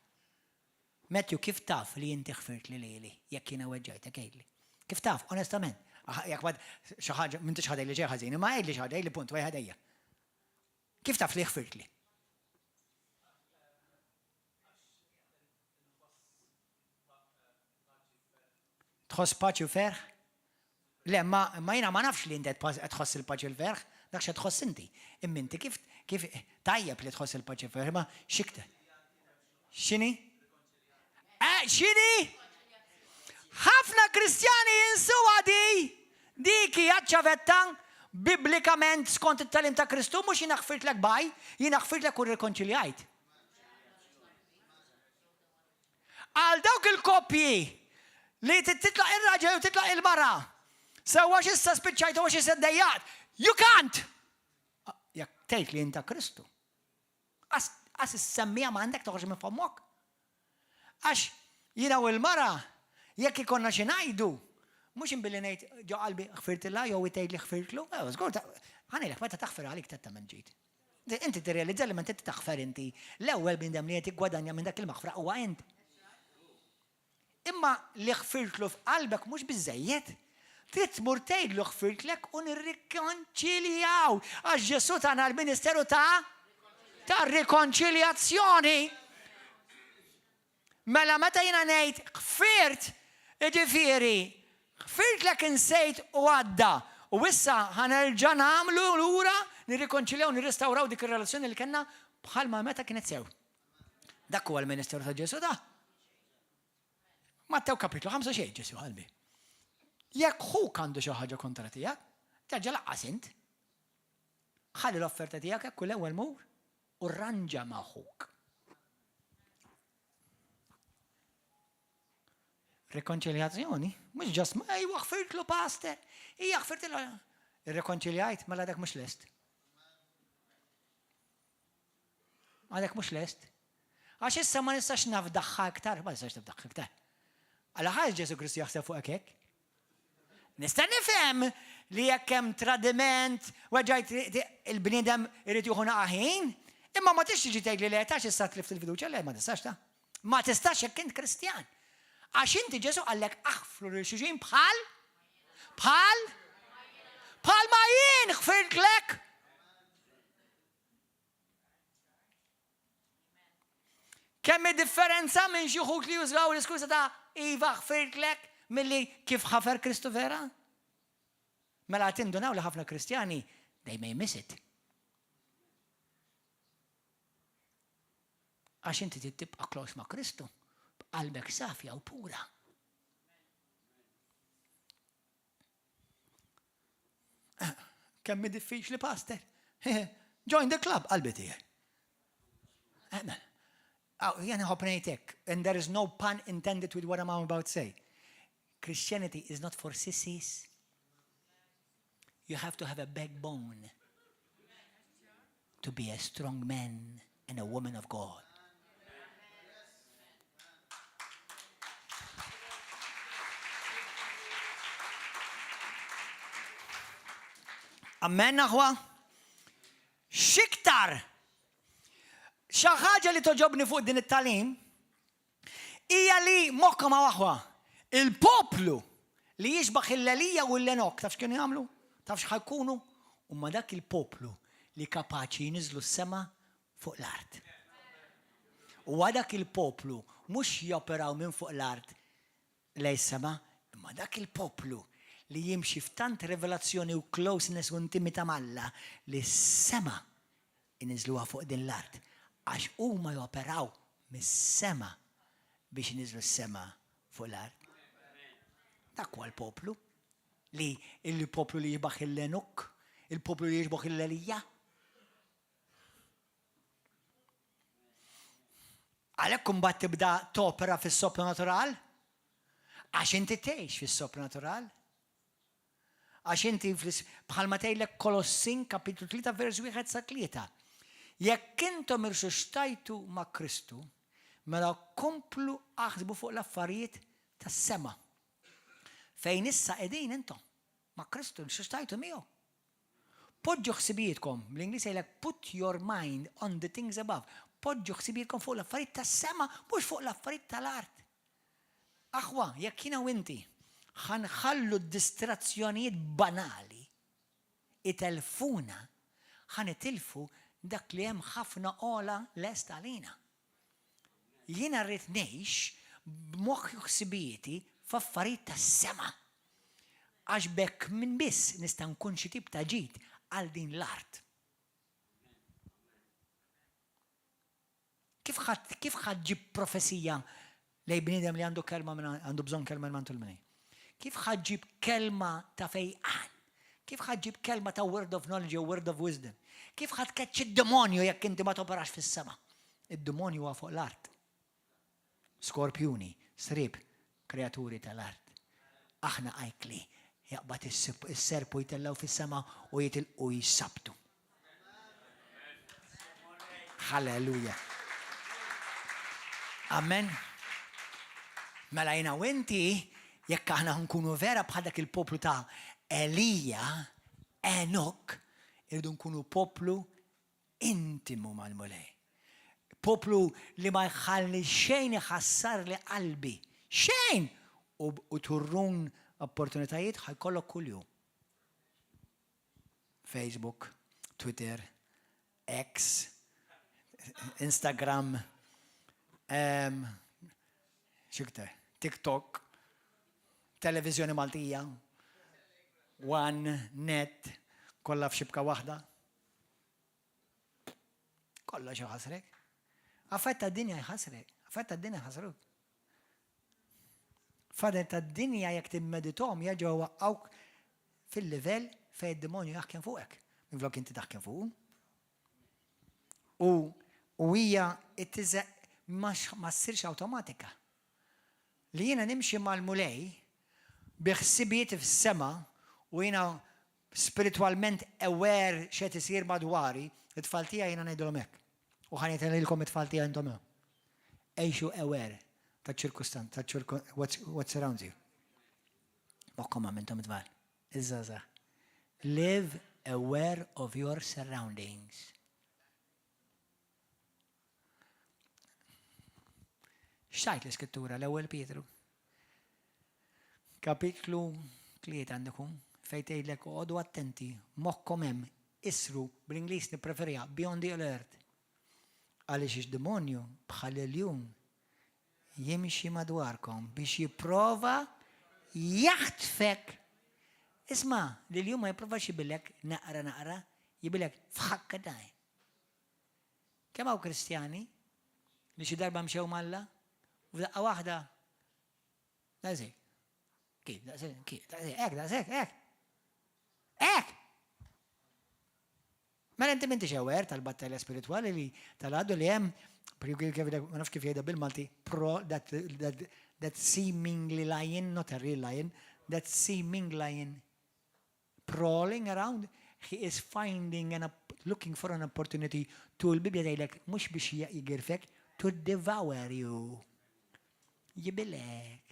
Matthew, kif taf li inti ħfirt li lili jekk jiena weġġajtek għidli? Kif taf, onestament? Jekk wad xi ħaġa m'intix ħadej li xi ħażin, imma għidli xi ħaġa li punt wieħed ħadejja. Kif taf li ħfirt li? Tħoss paċi u ferħ? Le, ma jiena ma nafx li inti tħoss il-paċi u l-ferħ, dak xe tħoss inti. Imma inti kif tajjeb li tħoss il-paċi u l-ferħ, ma xikta. X'inhi? X'inhi? Ħafna Kristjani jinsuha dik hija ċavetta biblikament skont it-talim ta' Kristu mhux jiena ħfirtlek baj, jiena ħfirtlek u rrikonċiljajt. Għal dawk il-koppji li titlaq ir-raġel u titlaq il-mara. Sewwa x'issa spiċċajt u x'issa ddejjaqt. You can't! Jekk tgħid li inta Kristu. Għas issemmija ma għandek toħroġ minn fomok. Għax jiena u l-mara jekk ikonna xi ngħidu, mhux inbilli ngħid ġo qalbi ħfirtilha jew tgħid li ħfirtlu. Żgur ħanejlek meta taħfer għalik tetta ġid. Inti tirrealizza li meta taħfer inti l-ewwel bindem li qed iggwadanja minn dak il-maħfra huwa inti. Imma li ħfirtlu f'qalbek mhux biżejjed. Trid tmur tgħidlu ħfirtlek u nirrikonċiljaw għax Ġesu tagħna l-Ministeru ta' rikonċiljazzjoni. Mela meta jiena ngħid ħfirt, jiġifieri ħfirtlek insejt u għadda. U issa ħanerġa' nagħmlu lura nirrikonċiljaw, nirrestawraw dik ir-relazzjoni li kellna bħalma meta kienet sew. Dak huwa l-Ministeru ta' Ġesu da. Mattew kapitlu 5 xejn Ġesu qalbi. Jekk ħuk għandu xi ħaġa kontra tiegħek, terġa' laqqas int. Ħalli l-offerta tiegħek hekk l-ewwel mur u rranġa ma' ħuk. Rekonċiljazzjoni, mhux ġast ma ejwa ħfirtlu pastor, hija ħfirtilha. Irrekonċiljajt mela dak mhux lest. Għadek mhux lest. Għax issa ma nistax nafdaħħa iktar, ma nistax nafdaħħa iktar. Għala ħaġ Ġesu Kristu jaħseb fuq hekk. Nista' nifhem li jekk hemm tradiment, weġġajt il-bniedem irid jieħu ħin, imma ma tix tiġi tgħid li le tax issa tlift il-fiduċja le ma tistax ta'. Ma tistax jekk int Kristjan. Għax inti Ġesu għallek aħfru lil xi bħal ma jien ħfirtlek. Kemm differenza minn xi ħut li jużaw l-iskuża ta' iva ħfirtlek milli kif ħafer Kristu vera? Mela tindunaw li ħafna Kristjani they may miss it. Għax inti tibqa' close ma' Kristu b'qalbek safja u pura. Kemm diffiċli pastor. Join the club qalbi tiegħek. Jena ħopnejtek, and there is no pun intended with what I'm about to say. Christianity is not for sissies. You have to have a backbone to be a strong man and a woman of God. Amen aħwa? Xiktar xi ħaġa li toġobni fuq din it-talim hija li mokka ma' aħwa il-poplu li jixbaħ il-Elija u l-Enok, tafx kienu jagħmlu? Tafx ħajkunu? Umma dak il-poplu li kapaċi jinizlu s-sema fuq l-art. U dak il-poplu mhux joperaw minn fuq l-art lej sema, imma dak il-poplu li jimxi f'tant revelazzjoni u closeness u intimità malla li s-sema inizluha fuq din l-art. Għax huma joperaw mis-sema biex inizlu s-sema fuq l-art. Dak huwa l-poplu li il-poplu li jibaħ il-Enok, il-poplu li jibaħ il-Elija. Għalhekk imbagħad tibda topera fis-sopranatural? Għax inti tgħix fis-sopranatural? Għax inti bħalma tgħidlek Kolossin kapitlu 3 vers 1 sa 3. Jekk intom irxuxtajtu ma' Kristu, mela komplu aħsbu fuq l-affarijiet tas-sema. Fejn issa qegħdin intom ma' Kristu irxuxtajtu miegħu. Poġġu ħsibietkom, bl-Ingliż jgħidlek put your mind on the things above. Poġġu ħsibietkom fuq l-affarijiet tas-sema, mhux fuq l-affarijiet tal-art. Aħwa, jekk jiena u inti ħanħallu d-distrazzjonijiet banali itelfuna, ħanitilfu dak li hemm ħafna ola lest għalina. Jiena rrid ngħix b'moħħi ħsibieti f'affarijiet tas-sema. Għax bekk minn biss nista' nkun xi tip ta' ġid għal din l-art. Kif ħaġġib profesija lej bniedem li għandu kelma għandu bżonn kelma minn tulmini? Kif ħaġġib kelma ta' fejqan? Kif ħaġġib kelma ta' word of knowledge or word of wisdom? Kif ħadkeċċ id-demonju jekk inti ma toperax fis-sema? Id-demonju huwa fuq l-art. Skorpjuni, srib, kreaturi tal-art. Aħna għajkli jaqbad is-serpu jitellaw fis-sema u jitilqu jissabtu. Halleluja. Amen. Mela jiena u inti jekk aħna nkunu vera bħal dak il-poplu ta' Elija, Enok, irridu nkunu poplu intimu mal-mulej. Poplu li ma jħalli xejn iħassar li qalbi. Xejn! U turrun opportunitajiet ħajkollok kuljum. Facebook, Twitter, X, Instagram, xiktar, TikTok, televizjoni Maltija, One, Net, kollha f'xibka waħda. Kollha xi ħasrek. Affetta d-dinja jħasrek, affetta d-dinja jħasruk. Fadet tad-dinja jekk timmeditom jerġgħu waqqawk fil-livell fejn id-demonju jaħkem fuqek. Minflok inti taħkem fuq. U hija ma ssirx awtomatika. Li jiena nimxi mal-mulej biħsibiet fis-sema u jiena spiritualment aware x'qed isir madwari, it-tfal tiegħi jiena ngħidulhom hekk. U ħanejtilkom it-tfal tiegħi intom hemm. Ejxu aware ta' ċirkustant, ta' what surrounds you. Mokkom għamentom it-tfal. Iż-żgħażagħ. Live aware of your surroundings. X'tajt l-iskrittura l-ewwel Pietru? Kapitlu 3 għandekum fejn tgħidlek għodu attenti, moħħkom hemm, isru bl-Ingliż nippreferija beyond the alert. Għaliex ix-demonju bħal il-jum jimxi madwarkom biex jipprova jaħtfek. Isma' li l-jum ma jipprovax jibilek naqra, jibilek f'ħakka daj. Kemm hawn Kristjani li xi darba mxew malla u f'daqqa waħda daqsek. Kif, daqsek. Ek! Mela inti m'intix aware tal-battalja spirituali li tal-għaddu li hemm, ma nafx kif jgħidha bil-Malti, that seemingly lion, not a real lion, that seeming lion prowling around, he is finding looking for an opportunity to l-Bibja tgħidlek mhux biex jigirfek, to devour you. Jibilek.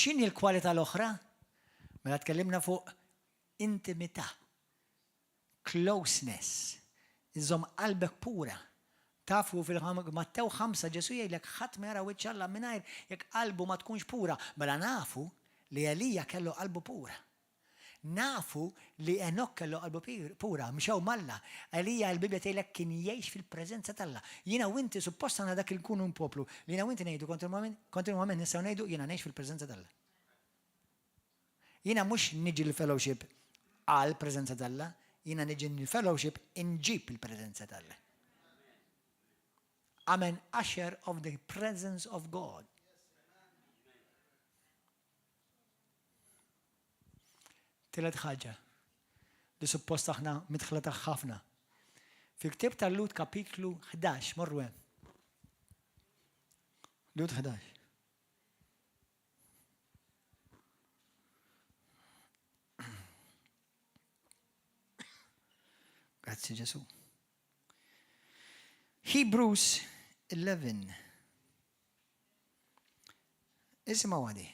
x'inhi l-kwalità l-oħra? Mela tkellimna fuq intimità, closeness, iżżomm qalbek pura. Tafu fil-Mattew 5 Ġesu jgħidlek ħadd ma jara wiċċ Alla mingħajr jekk qalbu ma tkunx pura. Mela nafu li Elija kellu qalbu pura. Nafu li Enok kellu qalbu pura, mxew malla. Elija l-Bibja tgħidlek kien jgħix fil-preżenza tal-Alla. Jiena u inti suppost għandna dak il-kunu poplu li jiena u inti ngħidu kontinwament nistgħu ngħidu jiena ngħix fil-preżenza tal-Alla. Jiena mhux niġi l-fellowship għal preżenza tal-Alla, jiena niġi l-fellowship inġib il-preżenza tal-Alla. I'm an usher of the presence of God. Tilet ħaġa li suppost aħna midħla taħħafna. Fi ktieb tal-Lut kapitlu 11, morru hemm. Lut 11. Grazzi Ġesu. Hebrews 11. Isma' għadi.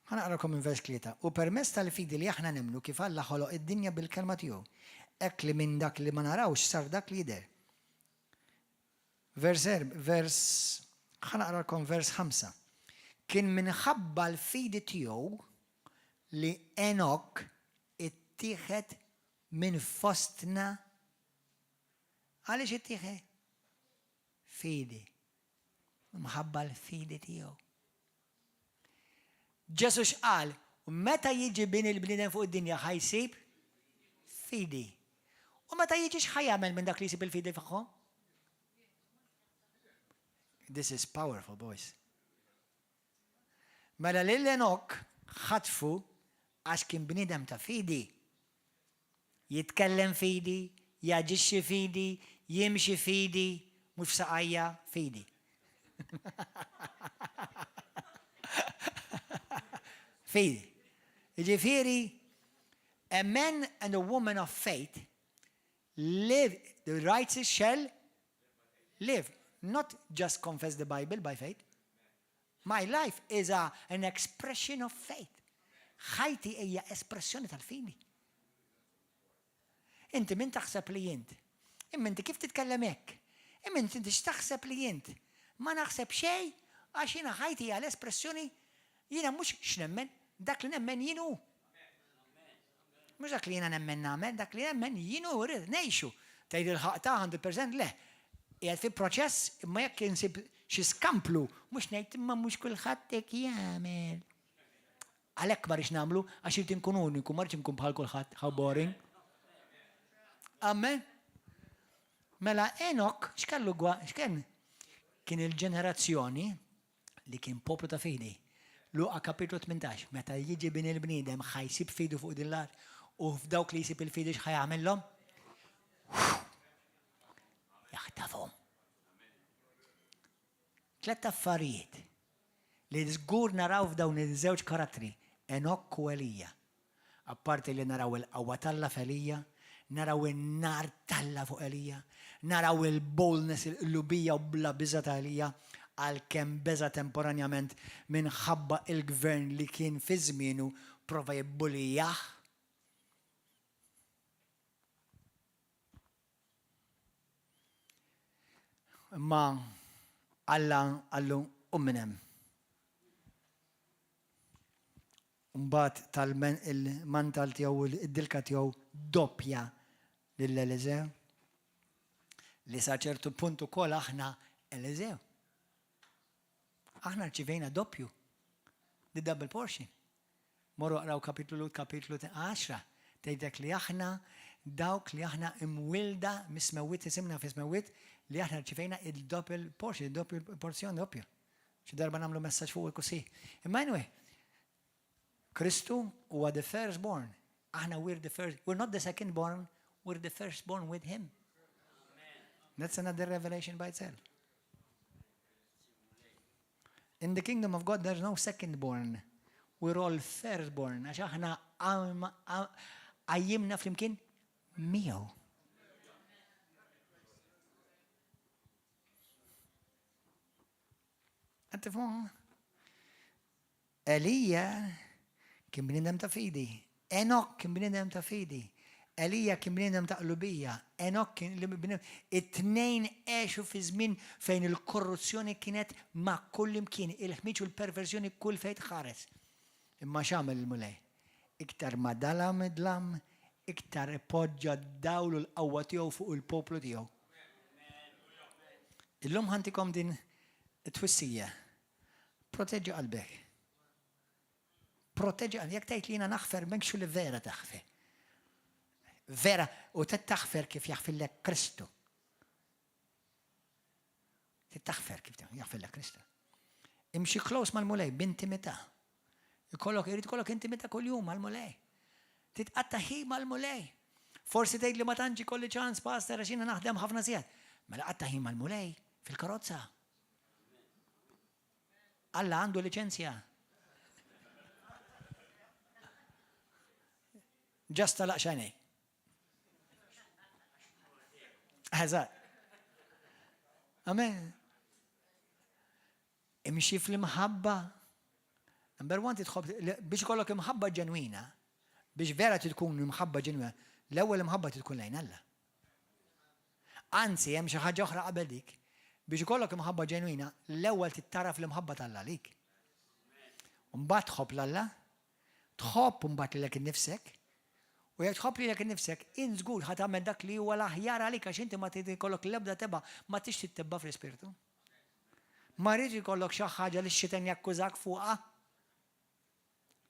Ħanaqrakom minn vers 3. U permess tal-fidi li aħna nemnu kif Alla ħoloq id-dinja bil-kelma tiegħu. Hekk li minn dak li ma narawx sar dak li jidher. Ħanaqrakom vers 5. Kien minħabba l-fidi tiegħu li Enok ittieħed minn fostna. Għaliex ittieħed? Fidi. Mħabba l-fidi tiegħu. Ġesu x'qal, u meta jiġi bin il-bniedem fuq id-dinja ħajsib fidi. U meta jiġi x'ħajjagħmel minn dak li jsib il-fidi fuqhom? This is powerful, boys. Mela lil Enok ħatfu għax kien bniedem ta' fidi. Jitkellem fidi, jaġixxi fidi, jimxi fidi, mhux saqajja fidi. Fidi. Ġifieri, a man and a woman of faith live, the righteous shall live, not just confess the Bible by faith. My life is an expression of faith. ħajti hija espressjoni tal-fidi. Inti min taħseb li jint? Inti kif titkellem hekk? Inti x'taħseb li jint? Ma naħseb xejn għax jiena ħajti hija l-espressjoni jiena mhux x'nemmen, dak li nemmen jienu. Mhux dak li jiena nemmen nagħmel, dak li nemmen jienu rrid ngħixu. Tgħid il-ħaq ta' 100% le. Qiegħed fi proċess imma jekk insib xi skamplu mhux ngħid imma mhux kulħadd hekk jagħmel. Għalhekk ma rridx nagħmlu għax irid inkun uniku, ma rridx inkun bħal kulħadd, how boring. Amen. Mela Enok x'kellu x'kien? Kien il-ġenerazzjoni li kien poplu ta' fidi. Luqa kapitlu 18, meta jiġi bin il-bniedem ħajsib fidu fuq din l-art u f'dawk li jsib il-fidi x'ħajamellhom? Jaħtafhom. Tlet affarijiet li żgur naraw f'dawn iż-żewġ karattri, Enok u Elija. Apparti li naraw il-qawwa talla f'Elija, naraw in-nar talla fuq Elija, naraw il-boldness il-lubija u bla biża ta' Elija, għalkemm beża temporanjament minħabba il-gvern li kien fi żmienu prova jibbulijah. Ma Alla għallu minn mbagħad tal-mantal tiegħu id-dilka tiegħu doppja lill-Eliseo li sa ċertu punt ukoll aħna Eliseo. Aħna rċivejna doppju, the double portion. Morru qraw kapitlu 10 tgħidlek li aħna dawk li aħna imwilda mismewwit isimna fi smewwit li aħna rċivejna il-double portion, il-doppju porzjon doppju. Xi darba nagħmlu messaġġ fuq il-kussi. Imma anyway, Kristu huwa the firstborn. Aħna we're not the second born, we're the firstborn with him. That's another revelation by itself. In the kingdom of God, there's no second born. We're all firstborn. Għax aħna għajjimna flimkien miegħu. Għattifhom? Elija kien bniedem ta' fidi. Enok kien bniedem ta' fidi. Elija kien bniedem ta' qlubija. Enok kien bniedem. It-tnejn għexu fi żmien fejn il-korruzzjoni kienet ma' kull imkien, il-ħmiġ u l-perversjoni kull fejn tħares. Imma x'għamel il-mulej? Iktar ma dalam idlam, iktar poġġa d-dawlu l-qawwa tiegħu fuq il-poplu tiegħu. Illum ħantikom din it-twissija. Proteġġi qalbek. Proteġġi qalbek. Jekk tgħid li jiena naħfer m'hemmx li vera taħfer. Vera u taħfer kif jaħfillek Kristu. Taħfer kif jaħfillek Kristu. Imxi close mal-mulej b'intimità. Irid ikollok intimità kuljum mal-mulej. Titqatta ħin mal-mulej. Forsi tgħid li ma tantx ikolli ċans pastor għax jiena naħdem ħafna sigħat. Mela qatta ħin mal-mulej fil-karozza. Alla għandu liċenzja. Ġast talaq xajnej. Eżatt. Amen. Imxi fl-imħabba. Number one biex ikollok imħabba ġenwina, biex vera tkun imħabba ġenwina, l-ewwel imħabba tkun lejn Alla. Anzi, hemm xi ħaġa oħra qabel dik. Biex ikollok imħabba ġenwina, l-ewwel tittaraf l-imħabba tal-Alla lik. Mbagħad tħobb l-Alla, tħobb mbagħad lilek innifsek, u jekk tħobb lilek innifsek, in żgur ħad tagħmel dak li huwa l-aħjar għalik għax inti ma tikollok l-ebda teba' ma tix tittebba fl-ispirtu. Ma rrid ikollok xi ħaġa li x-xitan jakkużak fuqha.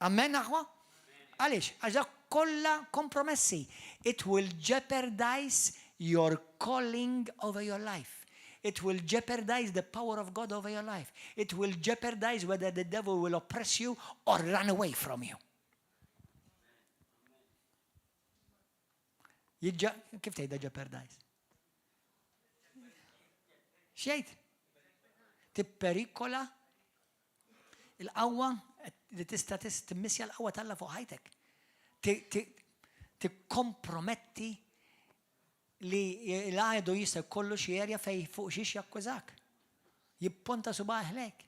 Amen, aħwa? Għalix, għaxa kolla kompromessi. It will jeopardize your calling over your life. It will jeopardize the power of God over your life. It will jeopardize whether the devil will oppress you or run away from you. Kif tgħidha jeopardize? Xejn. Tipperikola il-qawwa li tista' timmissja l-qawwa tal-Alla fuq ħajtek. Tikkomprometti li l-għajdu jista' jkollu xi erja fejn fuq xiex jakkużak. Jipponta subaħ lek.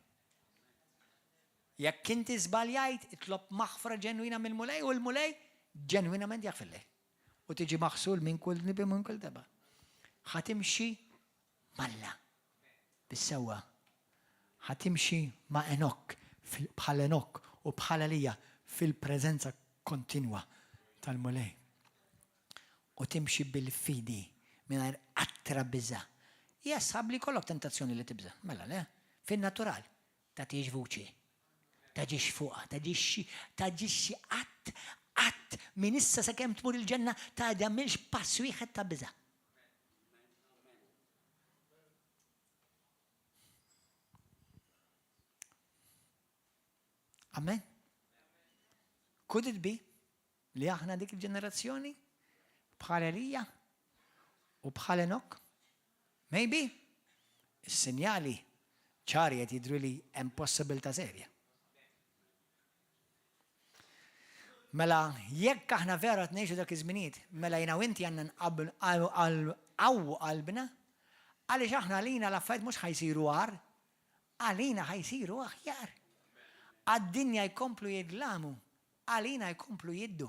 Jekk inti żbaljajt, itlob maħfra ġenwina mill-mulej u l-mulej ġenwinament jaħfillek. U tiġi maħsul minn kull nibi minn kull deba. Ħatimxi malla bis-sewwa. Ħatimxi ma' Enok bħal Enok u bħal Elija fil-preżenza kontinwa tal-mulej. U timxi bil-fidi mingħajr qattra biża'. Jessab li kollok tentazzjoni li tibża. Mela le, fin-natural tagħtix vuċi. Taġix fuqha, taġixxi qatt minn issa sakemm tmur il-ġenna tagħmilx pass wieħed ta' biża'. Amen. Could it be li aħna dik il-ġenerazzjoni bħal Elija u bħal Enok? Maybe. Is-sinjali ċari qed jidhru li hemm possibilità serja. Mela jekk aħna vera tnejxu dak iż-żminijiet, mela jiena u inti għandna nqawwu qalbna għaliex aħna għalina l-affarijiet mhux ħajsiru għar, għalina ħajsiru aħjar. Għad-dinja jkomplu jidlamu, għalina jkomplu jiddu.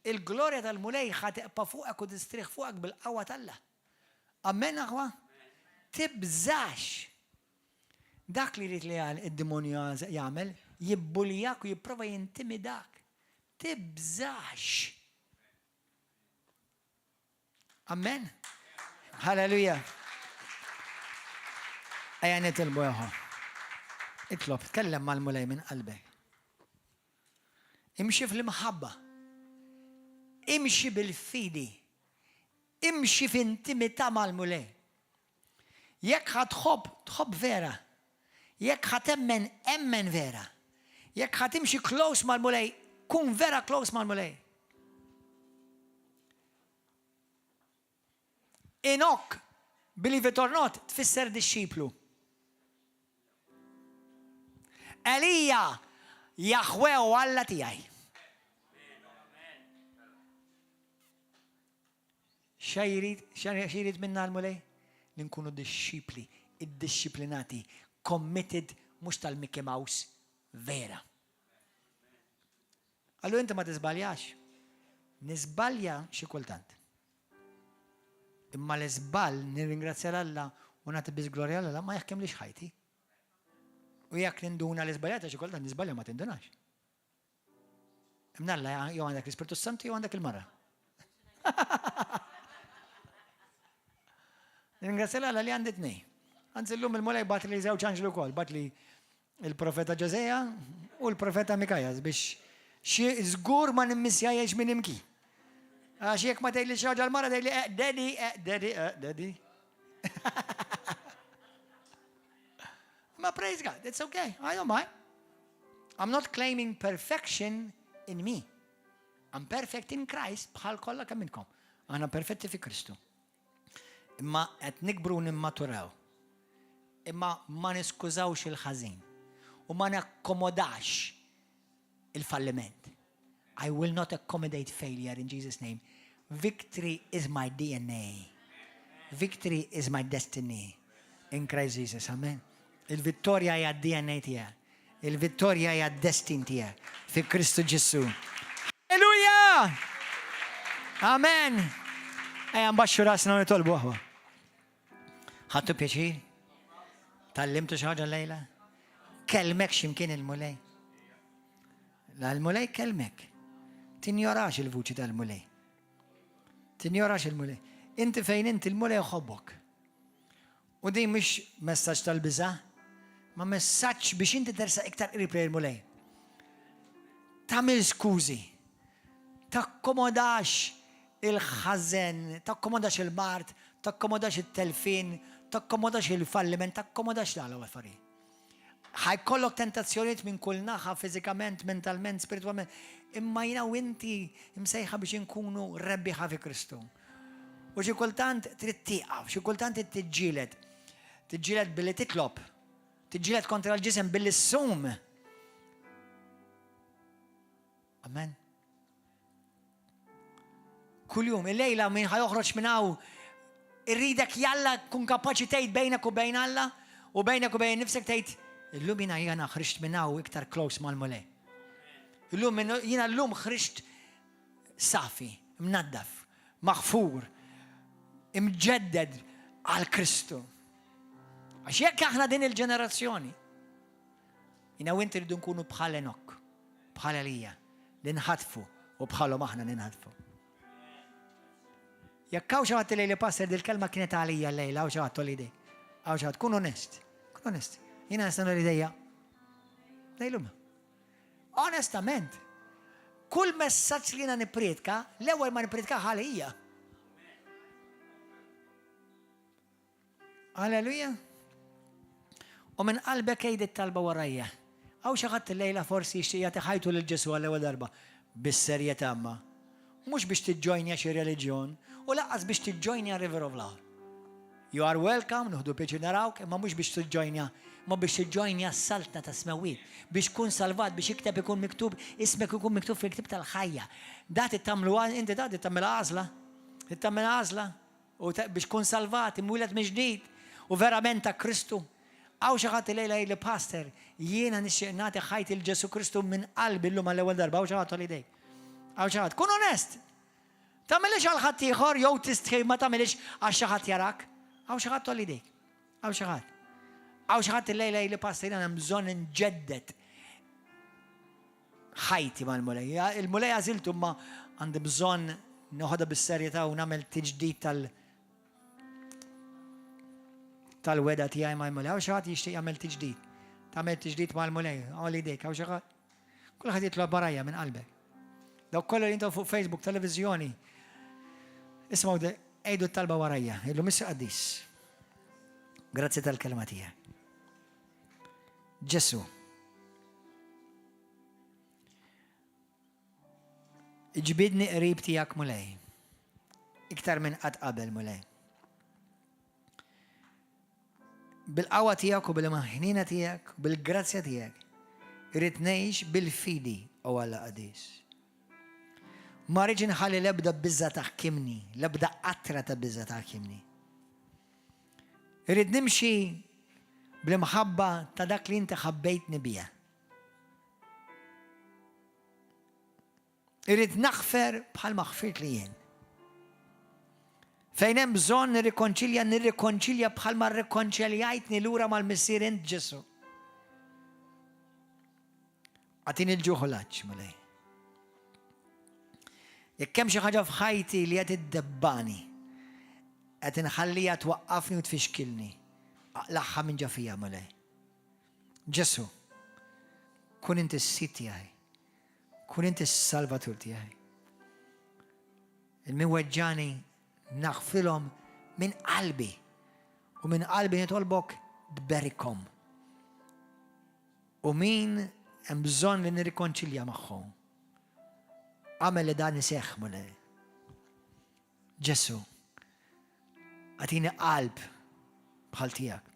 Il-glorja tal-mulej ħateqpa fuqek u tistrieħ fuqek bil-qawwa tal-Alla. Amen aħwa? Tibżax. Dak li rrid li id-demonju jagħmel, jibbulijak u jipprova jintimidak. Tibżax. Amen? Halleluja. Ejja nitilbu jaħu. Itlob, tkellem mal-mulej minn qalbek. Imxi fl-imħabba. Imxi bil-fidi. Imxi f'intimità mal-mulej. Jekk tħobb vera. Jekk ħatemmen, emmen vera. Jekk ħatimxi close mal-mulej, kun vera close mal-mulej. Enok, believe it or not, tfisser disċiplu. Elija, Jahwe u Alla tiegħi. Xejrid minna l-mulej? Li nkunu disċipli, id-disciplinati, committed mhux tal-Mickey Mouse, vera. Għallu inti ma tizbaljax. Nizbalja xi kultant. Imma l-izbal nirringrazzja l-Alla u nagħti biż glorja l-Alla ma jaħkemlix ħajti. U jekk ninduna l-izbaljata xi kultant nizbalja ma tindunax. Imnalla jew għandek l-Ispirtu Santu jew għandek il-mara. Nirringrazzja l-Alla li għandi tnej. Anzi llum il-mulej bat li żewġ anġlu wkoll, bat li il-profeta Ġoseja u l-profeta Mikajas biex xi żgur ma nimmissjajiex minn imki. Għax jekk ma tgħidli xi ħaġa l-mara tgħidli daddy. Ma praise God, it's okay. I don't mind. I'm not claiming perfection in me. I'm perfect in Christ bħal kollha kemm minnkom. Aħna perfetti fi Kristu. Imma qed nikbru nimmaturaw. Imma ma niskużawx il-ħażin u ma nakkomodax il-falliment. I will not accommodate failure in Jesus' name. Victory is my DNA. Victory is my destiny in Christ Jesus. Amen. Il-vittorja hija DNA tiegħek. Il-vittorja hija destin tiegħek fi Kristu Ġesu. Alleluja! Amen. Ejja nbaxxu rasna u nitolbu aħwa. Ħadtu pjaċir? Tallimtu xi ħaġa lejla? Kelmek x'imkien il-mulej. La l-mulej kelmek. Tinjorax il-vuċi tal-mulej. Tinjorax il-mulej. Inti fejn inti il-mulej uħobbok. U di mhix messaġġ tal-biża', ma messaġġ biex inti tersa iktar qrib il-mulej. Tagħmel skużi. Takkomodax il-ħażen, takkomodax il-mart, takkomodax it-telfin, takkomodax il-falliment, takkomodax l-għala affarijiet. ħajkollok tentazzjoniet minn kull naħa, fizikament, mentalment, spiritualment, imma jina u inti imsejħa biex inkunu rebbiħa fi Kristu. U xi kultant trid tieqaf, xi kultant tiġġieled. Tiġġieled billi titlob, tiġġieled kontra l-ġisem billi ssum. Amen. Kuljum, il-lejla minn ħajoħroġ minn hawn irridek jalla kun kapaċi tgħid bejnek u bejn Alla u bejnek u bejn nifsek tgħid illum jiena ħriġt minn hawn iktar close mal-mulej. Illum jiena llum ħriġt safi, mnaddaf, maħfur, imġedded għal Kristu. Għax jekk aħna din il-ġenerazzjoni, jiena u inti rridu nkunu bħal Enok, bħal Elija, ninħatfu u bħalhom aħna ninħatfu. Jekk hawn xi ħadd li passer dil-kelma kienet għalija llejla, hawn xi ħadd tolli idejk. Hawn xi ħadd kun onest. Kun onest. Jiena nista' nolli idejja. Ngħidlhom. Onestament, kull messaġġ li jiena nippretka, l-ewwel ma nippretka għalija. Alleluja. U minn qalbek għejd it-talba warajja. Hawn xi ħadd illejla forsi jixtieq jagħti ħajtu lil Ġesu għall-ewwel darba. Bis-serjetà ma. Mhux biex tiġġojnja xi reliġjon u laqqas biex tiġġojnja River of Love. You are welcome, nuħdu pieċi narawk, imma mhux biex tiġġojnja, ma biex tiġġojnja s-saltna ta' smewit, biex tkun salvat, biex ikteb ikun miktub, ismek ikun miktub fil-ktib tal-ħajja. Da tittamlu inti da tittamel għażla. Tittamel għażla u biex tkun salvat, imwieled mill-ġdid u verament ta' Kristu. Għaw xi ħadd lejla jgħidli pastor, jiena nixtieq nagħti ħajti l Ġesu Kristu minn qalbi llum għall-ewwel darba, għaw xi ħadd tolli idejk. Għaw xi ħadd, kun onest. Tagħmilx għal ħadd ieħor jew tistħi ma tagħmilx għal xi ħadd jarak. Għaw xi ħadd tolli idejk. Għaw xi ħadd. Għaw xi ħadd illejla jgħidli pastor jiena hemm bżonn inġedded ħajti mal-mulej. Il-mulej għażiltu ma għandi bżonn noħodha bis-serjetà u nagħmel tiġdid tal-weda tiegħi mal-mulej. Għaw xi ħadd jixtieq jagħmel tiġdid. Tagħmel tiġdid mal-mulej. Għolli idejk. Għaw xi ħadd. Kulħadd jitlob barajja minn qalbek. Daw kollu intom fuq Facebook, televizjoni. Ismaw ejdu t-talba warajja. Illu missi qaddis. Grazzi tal-kelma tiegħek. Ġesu. Iġbidni qrib tiegħek mulej. Iktar minn qatt qabel mulej. Bil-qawwa tiegħek u bil-maħnina tiegħek, bil-grazzja tiegħek. Irid ngħix bil-fidi u Alla qadis. Ma rridx inħalli l-ebda biża taħkimni, l-ebda qatra ta' biża taħkimni. Irrid nimxi bl-imħabba ta' dak li inti ħabbejtni biha. Irrid naħfer bħal ma ħfirt li jien. Fejn hemm bżonn nirrikonċilja bħal ma rrikonċiljajtni lura mal-Missierent Ġesu. Għatini l-ġuħolaċ malej. Jekk hemm xi ħaġa f'ħajti li qed iddebbani, qed inħallija twaqqafni u tfixkilni, aqlaħħa minn ġa fija malej. Ġesu, kun inti s-sit tiegħi, kun inti s-salvatur tiegħi. Il-min weġġani naħfilhom minn qalbi u minn qalbi nitolbok tberikhom. U min hemm bżonn li nirrikonċilja magħhom. Għamel li dan iseħħ mulej. Ġesu, għatini qalb bħal tiegħek.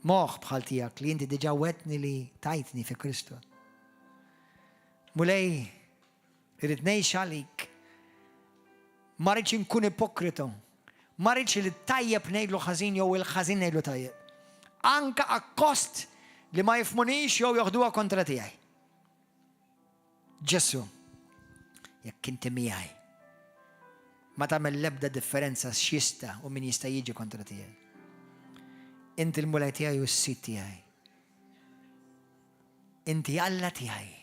Moħħ bħal tiegħek li inti diġà wettni li tajtni fi Kristu. Mulej, irrid ngħix għalik. Ma rridx inkun ipokritu. Ma rridx li tajjeb ngħidlu ħażin jew il-ħażin ngħidlu tajjeb. Anka akkost li ma jifmunix jew joħduha kontra tiegħi. Ġesu, jekk inti miegħi, ma tagħmel l-ebda differenza x'jista' u min jista' jiġi kontra tiegħi. Inti l-mulej tiegħi u s-sit tiegħi. Inti Alla tiegħi.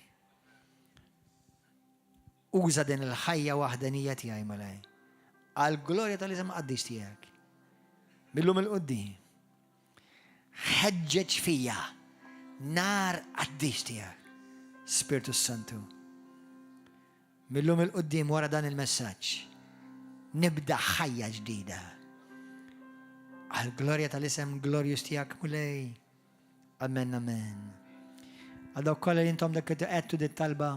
Uża din il-ħajja waħdanija tiegħi mulej. Għall-glorja tal-isem qaddis tiegħek. Millum il-qudiem. Ħeġġeġ fija nar qaddis tiegħek. Spiritu Santu. Millum il-qudiem wara dan il-messaġġ nibda ħajja ġdida. Għall-glorja tal-isem glorjus tiegħek mulej. Amen, amen. Għadaw kollha li intom dak qedtu dit talba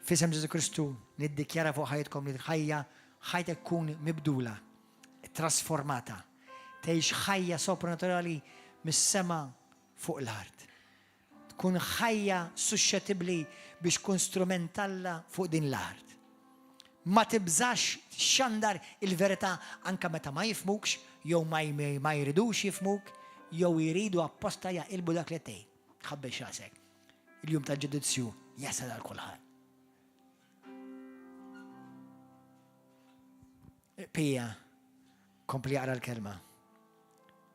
f'isem Ġesu Kristu niddikjara fuq ħajtkom li ħajtek tkun mibdula, trasformata, tgħix ħajja soprannaturali mis-sema fuq l-art. Tkun ħajja suscettibbli biex tkun strument Alla fuq din l-art. Ma tibżax xandar il-verità anka meta ma jifmukx, jew ma jridux jifmuk, jew jridu apposta jaqilbu dak li tgħid. Ħabbex rasek. Il-jum tal-ġudizzju jasal għal kulħadd. Pija, kompli għara l-kelma.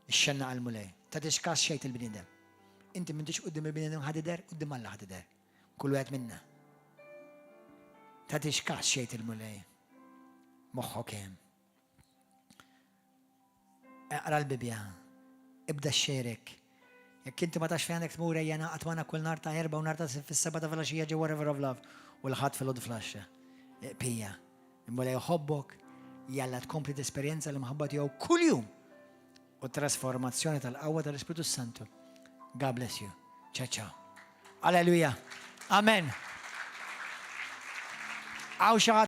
Ix-xenna għal-mulej. Ta' tixkas xejt il-bnidem. Inti m'intix qudiem il-bnidem ħadider, qudiem Alla ħadider. Kull wieħed minna. Ta' tixkas xejt il-mulej. Moħħok hemm. Eqra l-Bibja. Ibda xxerek. Jekk inti ma tax fejn għandek tmur jena qatwana kull nar ta' erba' u nar ta' fis-seba' ta' filgħaxija ġewwa River of Love u l-ħadd fil-għodu flaxxa. Pija. Il-mulej jħobbok. Jalla tkompli t-esperjenza li mħabba tiegħu kuljum u trasformazzjoni tal-qawwa tal-Ispiritu Santu. God bless you. Ciao ciao. Alleluja. Amen.